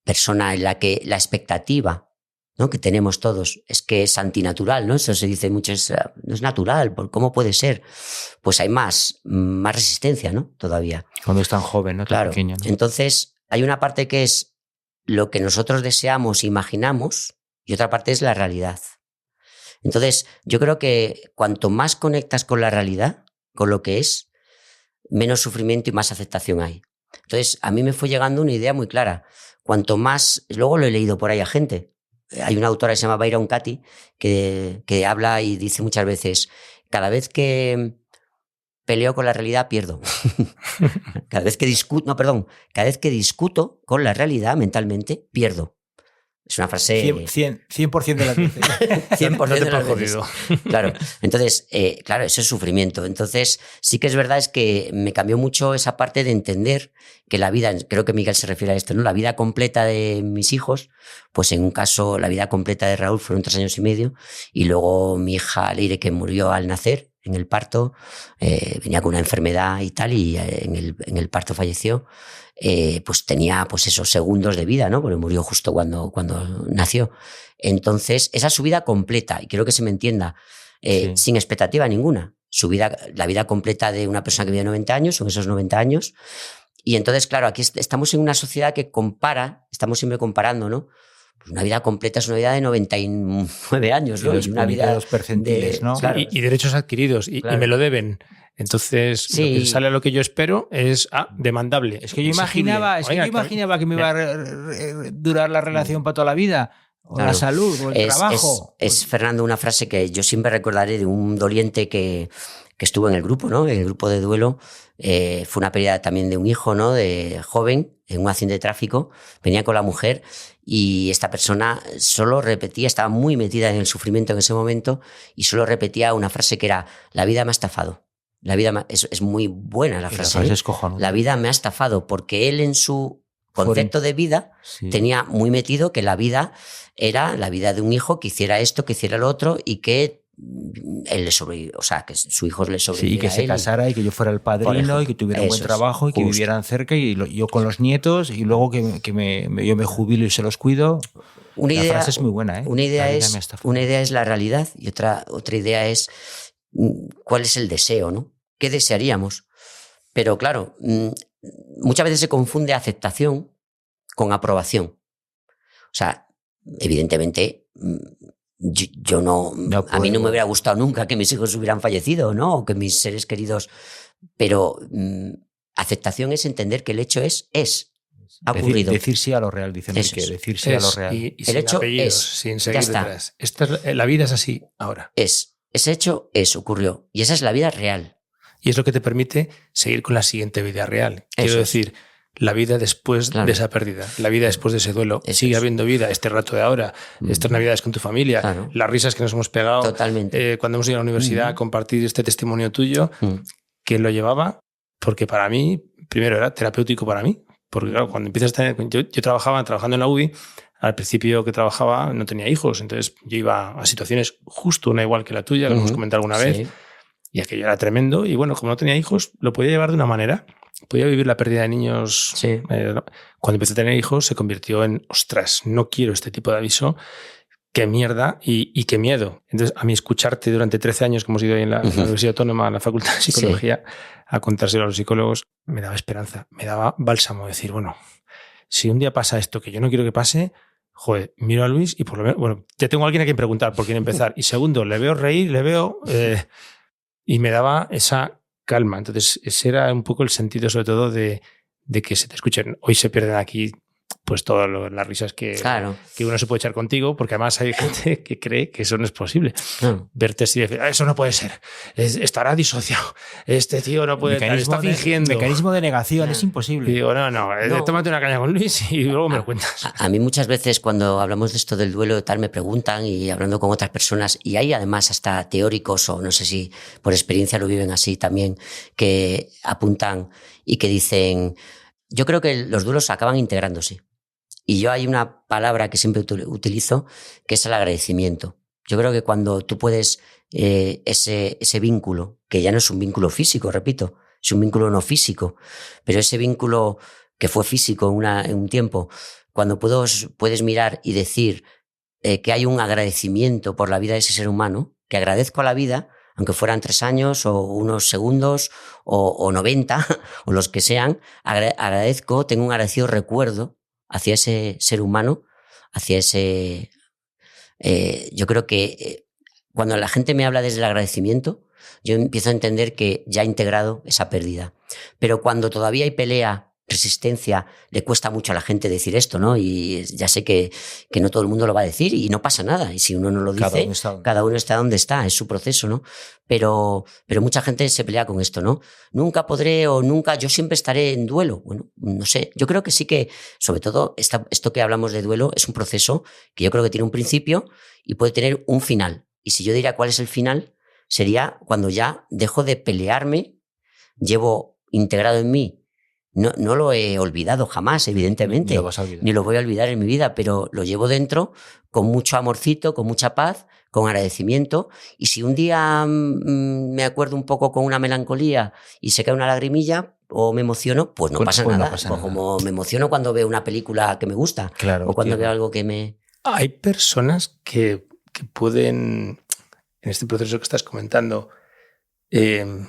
persona en la que la expectativa, ¿no?, que tenemos todos es que es antinatural, ¿no? Eso se dice mucho, no es natural, ¿cómo puede ser? Pues hay más resistencia, ¿no? Todavía. Cuando es tan joven, ¿no? Tan claro. Pequeño, ¿no? Entonces, hay una parte que es lo que nosotros deseamos, imaginamos, y otra parte es la realidad. Entonces, yo creo que cuanto más conectas con la realidad, con lo que es, menos sufrimiento y más aceptación hay. Entonces, a mí me fue llegando una idea muy clara. Cuanto más, luego lo he leído por ahí a gente. Hay una autora que se llama Byron Katie que habla y dice muchas veces, cada vez que peleo con la realidad pierdo. Cada vez que discuto con la realidad mentalmente pierdo. Es una frase... 100% de las veces. 100% de las veces. Jodido. Claro, entonces, claro, eso es sufrimiento. Entonces, sí que es verdad es que me cambió mucho esa parte de entender que la vida, creo que Miguel se refiere a esto, ¿no? La vida completa de mis hijos, pues en un caso, la vida completa de Raúl fueron 3 años y medio, y luego mi hija Leire, que murió al nacer, en el parto, venía con una enfermedad y tal, y en el parto falleció. Pues tenía pues esos segundos de vida, ¿no? Porque murió justo cuando nació. Entonces, esa es su vida completa, y quiero que se me entienda, sin expectativa ninguna. La vida completa de una persona que vive 90 años, son esos 90 años. Y entonces, claro, aquí estamos en una sociedad que estamos siempre comparando, ¿no? Pues una vida completa es una vida de 99 años, ¿no? Y una vida los percentiles, ¿no? Claro. Y derechos adquiridos, claro. Y me lo deben. Entonces, sí. Lo que sale a lo que yo espero es demandable. Es que yo imaginaba que me iba a durar la relación para toda la vida, o la salud, o el trabajo. Es, Fernando, una frase que yo siempre recordaré de un doliente que estuvo en el grupo, ¿no? En el grupo de duelo. Fue una pérdida también de un hijo, ¿no? De joven, en un accidente de tráfico. Venía con la mujer y esta persona solo repetía, estaba muy metida en el sufrimiento en ese momento, y solo repetía una frase que era: la vida me ha estafado. La vida es muy buena la frase. La vida me ha estafado, porque él en su concepto de vida tenía muy metido que la vida era la vida de un hijo que hiciera esto, que hiciera lo otro, y que él que su hijo le sobreviviera. Sí, y que se casara y que yo fuera el padrino y que tuviera un buen trabajo y que vivieran cerca, y yo con los nietos, y luego que yo me jubilo y se los cuido. La frase es muy buena, ¿eh? Una idea es la realidad, y otra idea es cuál es el deseo, ¿no? ¿Qué desearíamos? Pero claro, muchas veces se confunde aceptación con aprobación. O sea, evidentemente, yo no a mí no me hubiera gustado nunca que mis hijos hubieran fallecido, ¿no? O que mis seres queridos... Pero aceptación es entender que el hecho es ha ocurrido. Decir sí a lo real, dicen que decir sí a lo real. Y el hecho apellidos, sin seguir detrás. La vida es así ahora. Ese hecho ocurrió, y esa es la vida real. Y es lo que te permite seguir con la siguiente vida real. Quiero decir, la vida después de esa pérdida, la vida después de ese duelo. Sigue habiendo vida este rato de ahora, estas navidades con tu familia, las risas que nos hemos pegado. Totalmente. Cuando hemos ido a la universidad a compartir este testimonio tuyo, que lo llevaba, porque para mí, primero era terapéutico para mí, porque claro, cuando empiezas a tener... Yo trabajando en la UBI, al principio que trabajaba no tenía hijos, entonces yo iba a situaciones justo una igual que la tuya, que hemos comentado alguna vez, y aquello era tremendo, y bueno, como no tenía hijos, lo podía llevar de una manera, podía vivir la pérdida de niños. Cuando empecé a tener hijos se convirtió en, ostras, no quiero este tipo de aviso, qué mierda y qué miedo. Entonces, a mí escucharte durante 13 años que hemos ido ahí en la Universidad Autónoma, en la Facultad de Psicología, a contárselo a los psicólogos, me daba esperanza, me daba bálsamo, decir, bueno, si un día pasa esto que yo no quiero que pase, joder, miro a Luis y por lo menos, bueno, ya tengo a alguien a quien preguntar por quién empezar. Y segundo, le veo reír, y me daba esa calma. Entonces, ese era un poco el sentido, sobre todo, de que se te escuchen. Hoy se pierden aquí pues todas las risas que uno se puede echar contigo, porque además hay gente que cree que eso no es posible. Verte así y decir, eso no puede ser, estará disociado, este tío no puede estar, está fingiendo. Mecanismo de negación, es imposible. Y digo, no, tómate una caña con Luis y luego me lo cuentas. A mí muchas veces cuando hablamos de esto del duelo y tal, me preguntan, y hablando con otras personas, y hay además hasta teóricos, o no sé si por experiencia lo viven así también, que apuntan y que dicen, yo creo que los duelos acaban integrándose. Y yo hay una palabra que siempre utilizo, que es el agradecimiento. Yo creo que cuando tú puedes ese vínculo, que ya no es un vínculo físico, repito, es un vínculo no físico, pero ese vínculo que fue físico en un tiempo, cuando puedes mirar y decir que hay un agradecimiento por la vida de ese ser humano, que agradezco a la vida, aunque fueran 3 años o unos segundos o 90 o los que sean, agradezco, tengo un agradecido recuerdo hacia ese ser humano, hacia ese... yo creo que cuando la gente me habla desde el agradecimiento, yo empiezo a entender que ya he integrado esa pérdida. Pero cuando todavía hay pelea resistencia, le cuesta mucho a la gente decir esto, ¿no? Y ya sé que no todo el mundo lo va a decir y no pasa nada. Y si uno no lo dice, cada uno está donde está, es su proceso, ¿no? Pero mucha gente se pelea con esto, ¿no? Nunca podré o nunca, yo siempre estaré en duelo. Bueno, no sé, yo creo que sí que, sobre todo, esto que hablamos de duelo es un proceso que yo creo que tiene un principio y puede tener un final. Y si yo diría cuál es el final, sería cuando ya dejo de pelearme, llevo integrado en mí. No lo he olvidado jamás, evidentemente, Ni lo vas a olvidar. ni lo voy a olvidar en mi vida, pero lo llevo dentro con mucho amorcito, con mucha paz, con agradecimiento. Y si un día me acuerdo un poco con una melancolía y se cae una lagrimilla o me emociono, pues no pasa nada. No pasa nada. Como me emociono cuando veo una película que me gusta, claro, o cuando veo algo que me... Hay personas que pueden, en este proceso que estás comentando, de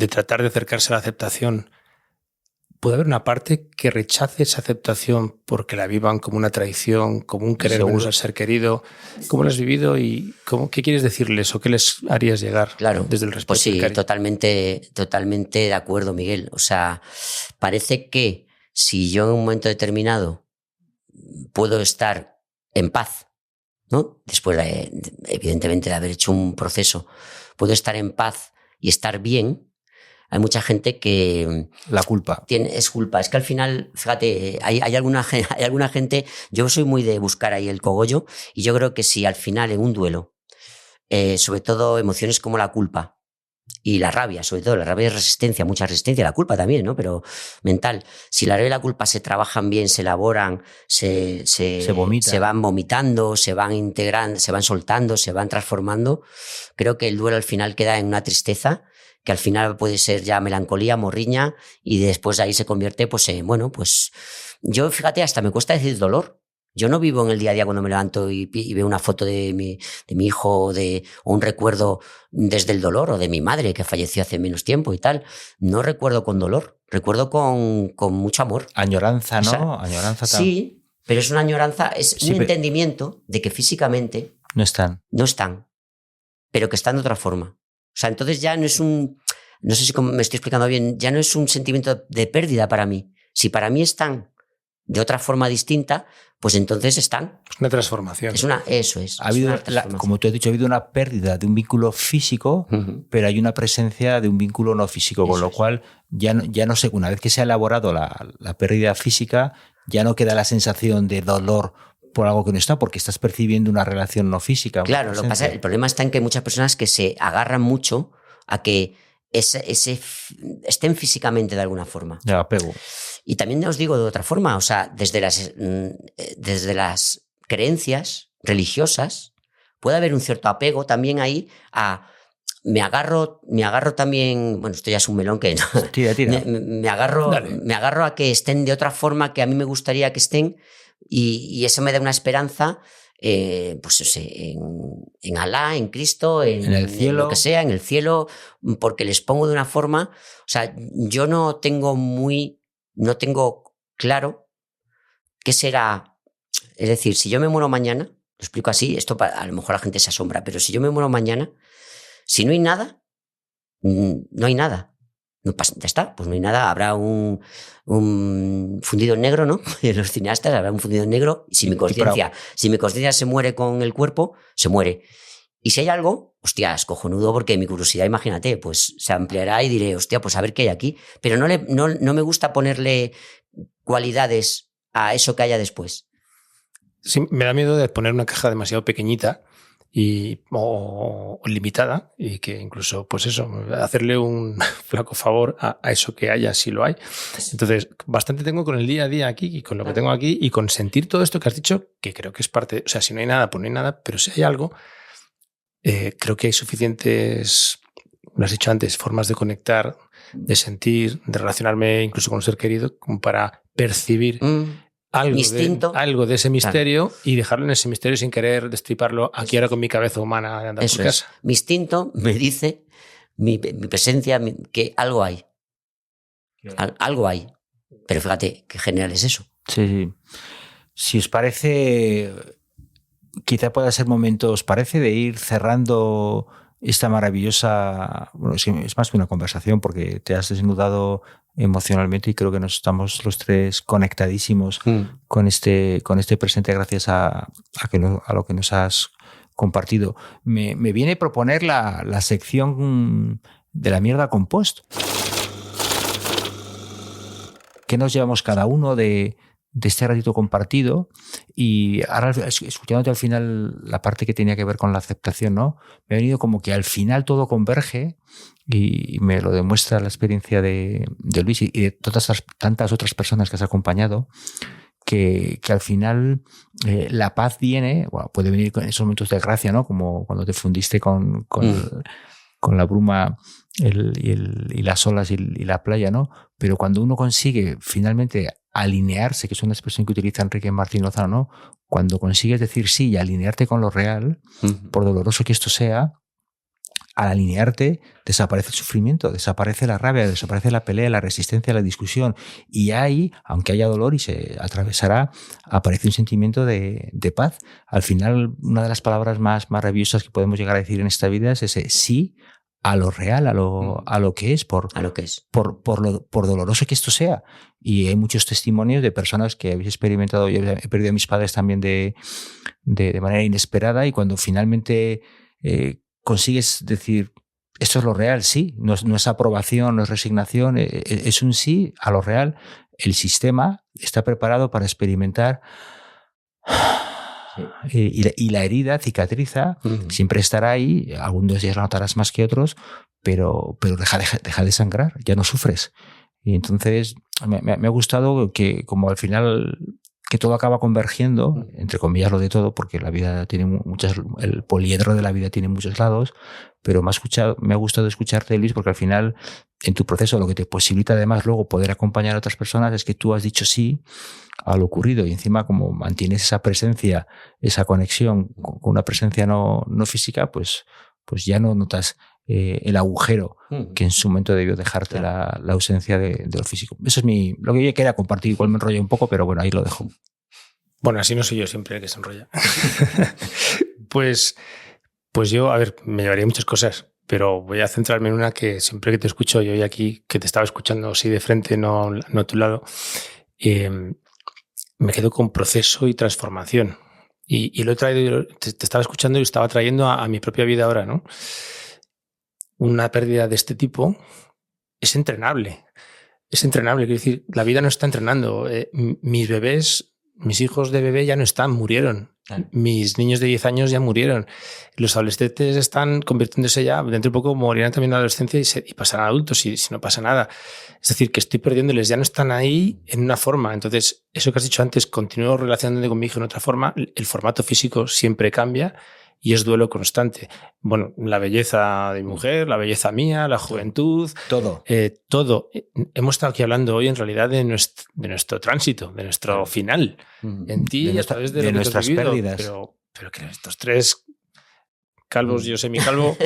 tratar de acercarse a la aceptación, puede haber una parte que rechace esa aceptación porque la vivan como una traición, como un querer menos al ser querido. ¿Cómo lo has vivido y qué quieres decirles o qué les harías llegar desde el respeto? Pues sí, totalmente de acuerdo, Miguel. O sea, parece que si yo en un momento determinado puedo estar en paz, ¿no? Después, evidentemente, de haber hecho un proceso, puedo estar en paz y estar bien. Hay mucha gente que... La culpa. Es culpa. Es que al final, fíjate, hay alguna gente... Yo soy muy de buscar ahí el cogollo y yo creo que si al final en un duelo, sobre todo emociones como la culpa y la rabia, sobre todo la rabia es resistencia, mucha resistencia, la culpa también, ¿no? Pero mental. Si la rabia y la culpa se trabajan bien, se elaboran, se van vomitando, se van integrando, se van soltando, se van transformando, creo que el duelo al final queda en una tristeza que al final puede ser ya melancolía, morriña, y después de ahí se convierte pues en, bueno, pues yo, fíjate, hasta me cuesta decir dolor. Yo no vivo en el día a día cuando me levanto y veo una foto de mi hijo o un recuerdo desde el dolor, o de mi madre que falleció hace menos tiempo y tal. No recuerdo con dolor, recuerdo con mucho amor. Añoranza, ¿no? Añoranza también. Sí, pero es una añoranza, es un entendimiento de que físicamente no están, pero que están de otra forma. O sea, entonces ya no es no sé si me estoy explicando bien, ya no es un sentimiento de pérdida para mí. Si para mí están de otra forma distinta, pues entonces están. Es una transformación. Eso es. Ha habido, como tú has dicho, ha habido una pérdida de un vínculo físico, pero hay una presencia de un vínculo no físico, con lo cual ya no sé, una vez que se ha elaborado la pérdida física, ya no queda la sensación de dolor por algo que no está, porque estás percibiendo una relación no física. Claro, el problema está en que hay muchas personas que se agarran mucho a que estén físicamente de alguna forma. Ya, apego. Y también os digo de otra forma, o sea, desde las creencias religiosas puede haber un cierto apego también ahí a... Me agarro también, bueno, esto ya es un melón que no. Tira. Me agarro a que estén de otra forma que a mí me gustaría que estén, y eso me da una esperanza, pues en Alá, en Cristo, en el cielo, en lo que sea, en el cielo, porque les pongo de una forma. O sea, yo no tengo claro qué será. Es decir, si yo me muero mañana, lo explico así, esto a lo mejor la gente se asombra, pero si yo me muero mañana, si no hay nada, no hay nada. No pasa, ya está, pues no hay nada. Habrá un fundido en negro, ¿no? Los cineastas, habrá un fundido en negro. Y si mi conciencia se muere con el cuerpo, se muere. Y si hay algo, hostia, es cojonudo, porque mi curiosidad, imagínate, pues se ampliará y diré, hostia, pues a ver qué hay aquí. Pero no me gusta ponerle cualidades a eso que haya después. Sí, me da miedo de poner una caja demasiado pequeñita o limitada, y que incluso, pues eso, hacerle un flaco favor a eso que haya, si lo hay. Entonces, bastante tengo con el día a día aquí y con lo que tengo aquí, y con sentir todo esto que has dicho, que creo que es parte. O sea, si no hay nada, pues no hay nada, pero si hay algo, creo que hay suficientes, lo has dicho antes, formas de conectar, de sentir, de relacionarme incluso con un ser querido, como para percibir algo de ese misterio, claro, y dejarlo en ese misterio sin querer destriparlo aquí ahora con mi cabeza humana de andar por casa. Mi instinto me dice, mi presencia, que algo hay. Algo hay. Pero fíjate, qué genial es eso. Sí. Si os parece, quizá pueda ser momento, ¿os parece, de ir cerrando esta maravillosa... Bueno, es más que una conversación, porque te has desnudado emocionalmente, y creo que nos estamos los tres conectadísimos con este presente gracias a lo que nos has compartido. Me viene a proponer la sección de la mierda compost. ¿Qué nos llevamos cada uno de este ratito compartido? Y ahora, escuchándote al final la parte que tenía que ver con la aceptación, ¿no? Me ha venido como que al final todo converge, y me lo demuestra la experiencia de Luis y de todas las tantas otras personas que has acompañado, que al final la paz viene, bueno, puede venir con esos momentos de gracia, ¿no? Como cuando te fundiste con la bruma y las olas y la playa, ¿no? Pero cuando uno consigue finalmente alinearse, que es una expresión que utiliza Enrique Martín Lozano, ¿no? Cuando consigues decir sí y alinearte con lo real, por doloroso que esto sea, al alinearte desaparece el sufrimiento, desaparece la rabia, desaparece la pelea, la resistencia, la discusión, y ahí, aunque haya dolor y se atravesará, aparece un sentimiento de paz. Al final, una de las palabras más maravillosas que podemos llegar a decir en esta vida es ese sí a lo real, a lo que es, por doloroso que esto sea. Y hay muchos testimonios de personas que habéis experimentado. Yo he perdido a mis padres también de manera inesperada, y cuando finalmente consigues decir esto es lo real, sí, no es aprobación, no es resignación, es un sí a lo real. El sistema está preparado para experimentar. Y la herida cicatriza, siempre estará ahí, algunos días la notarás más que otros, pero deja de sangrar, ya no sufres. Y entonces me ha gustado que, como al final, que todo acaba convergiendo, entre comillas lo de todo, porque la vida tiene el poliedro de la vida tiene muchos lados, pero me ha gustado escucharte, Luis, porque al final en tu proceso lo que te posibilita además luego poder acompañar a otras personas es que tú has dicho sí a lo ocurrido, y encima como mantienes esa presencia, esa conexión con una presencia no física, pues ya no notas el agujero que en su momento debió dejarte la ausencia de lo físico. Eso es lo que yo quería compartir. Igual me enrollé un poco, pero bueno, ahí lo dejo. Bueno, así no soy yo siempre el que se enrolla. Pues yo, a ver, me llevaría muchas cosas, pero voy a centrarme en una que siempre que te escucho, yo hoy aquí, que te estaba escuchando así de frente, no a tu lado, me quedo con proceso y transformación. Y lo he traído, te estaba escuchando y lo estaba trayendo a mi propia vida ahora, ¿no? Una pérdida de este tipo es entrenable. Es entrenable, quiero decir, la vida no está entrenando. Mis hijos de bebé ya no están, murieron. Mis niños de 10 años ya murieron. Los adolescentes están convirtiéndose ya, dentro de poco morirán también en la adolescencia y pasarán adultos si no pasa nada. Es decir, que estoy perdiéndoles, ya no están ahí en una forma. Entonces, eso que has dicho antes, continúo relacionándome con mi hijo en otra forma. El formato físico siempre cambia y es duelo constante. Bueno, la belleza de mi mujer, la belleza mía, la juventud. Todo. Todo. Hemos estado aquí hablando hoy en realidad de nuestro tránsito, de nuestro final. En ti, a través de nuestras pérdidas. Pero que estos tres calvos, yo semicalvo,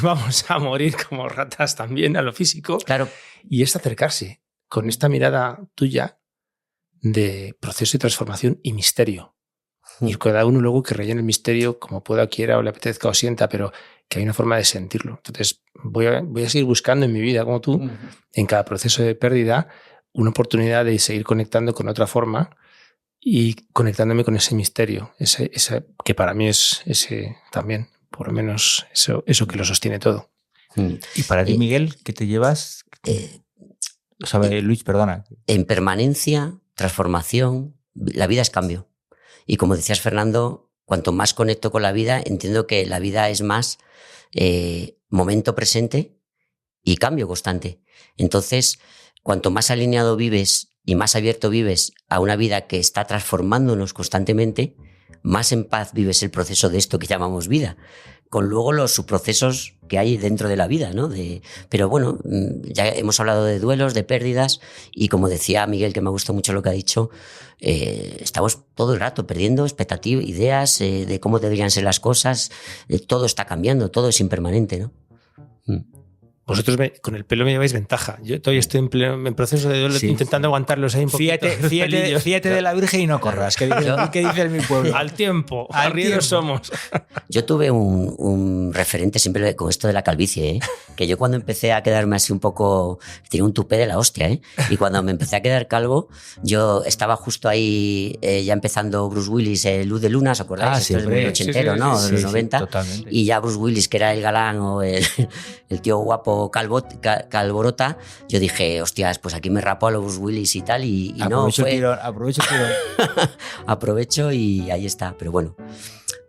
vamos a morir como ratas también a lo físico. Claro. Y es acercarse con esta mirada tuya de proceso y transformación y misterio. Y cada uno luego que rellene el misterio como pueda, quiera o le apetezca o sienta, pero que hay una forma de sentirlo. Entonces voy a seguir buscando en mi vida, como tú, en cada proceso de pérdida, una oportunidad de seguir conectando con otra forma y conectándome con ese misterio, ese que para mí es ese también, por lo menos eso que lo sostiene todo. Y para ti, Miguel, ¿qué te llevas? Luis, perdona. En permanencia, transformación, la vida es cambio. Y como decías, Fernando, cuanto más conecto con la vida, entiendo que la vida es más momento presente y cambio constante. Entonces, cuanto más alineado vives y más abierto vives a una vida que está transformándonos constantemente, más en paz vives el proceso de esto que llamamos vida, con luego los subprocesos que hay dentro de la vida, ¿no? Pero bueno, ya hemos hablado de duelos, de pérdidas, y como decía Miguel, que me gusta mucho lo que ha dicho, estamos todo el rato perdiendo expectativas, ideas de cómo deberían ser las cosas, todo está cambiando, todo es impermanente, ¿no? Vosotros con el pelo me lleváis ventaja. Yo todavía estoy en proceso de duelo, intentando aguantarlos ahí un poquito. Fíjate de la Virgen y no corras. ¿Qué dice mi pueblo? Al tiempo, arrieros somos. Yo tuve un referente siempre con esto de la calvicie, que yo cuando empecé a quedarme así un poco, tenía un tupé de la hostia, y cuando me empecé a quedar calvo, yo estaba justo ahí ya empezando Bruce Willis, Luz de Luna, ¿os acordáis? Esto es muy ochentero, ¿no? De los 90. Totalmente. Y ya Bruce Willis, que era el galán o el tío guapo calvorota, yo dije, hostias, pues aquí me rapo a los Bruce Willis y tal, y no fue... Aprovecho el tirón. Aprovecho y ahí está, pero bueno.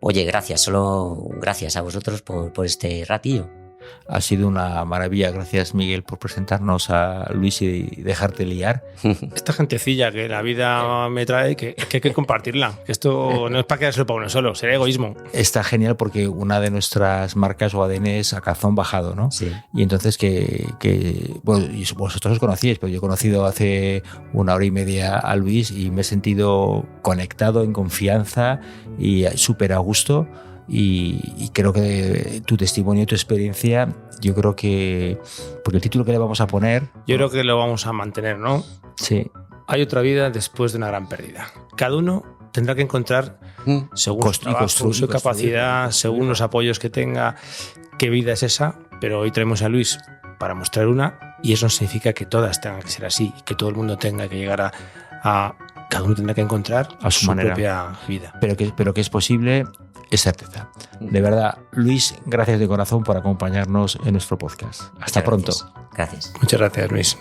Oye, solo gracias a vosotros por este ratillo. Ha sido una maravilla. Gracias, Miguel, por presentarnos a Luis y dejarte liar. Esta gentecilla que la vida me trae, que hay que compartirla. Que esto no es para quedárselo para uno solo, sería egoísmo. Está genial porque una de nuestras marcas o ADN es a calzón bajado, ¿no? Sí. Y entonces bueno, y vosotros os conocíais, pero yo he conocido hace 1 hora y media a Luis y me he sentido conectado, en confianza y súper a gusto. Y creo que tu testimonio, tu experiencia, yo creo que, porque el título que le vamos a poner... Yo creo que lo vamos a mantener, ¿no? Sí. Hay otra vida después de una gran pérdida. Cada uno tendrá que encontrar, según su trabajo, su capacidad, según los apoyos que tenga, qué vida es esa. Pero hoy traemos a Luis para mostrar una, y eso no significa que todas tengan que ser así, que todo el mundo tenga que llegar a cada uno tendrá que encontrar a su manera, propia vida. Pero que es posible, es certeza. De verdad, Luis, gracias de corazón por acompañarnos en nuestro podcast. Hasta pronto. Gracias. Muchas gracias, Luis.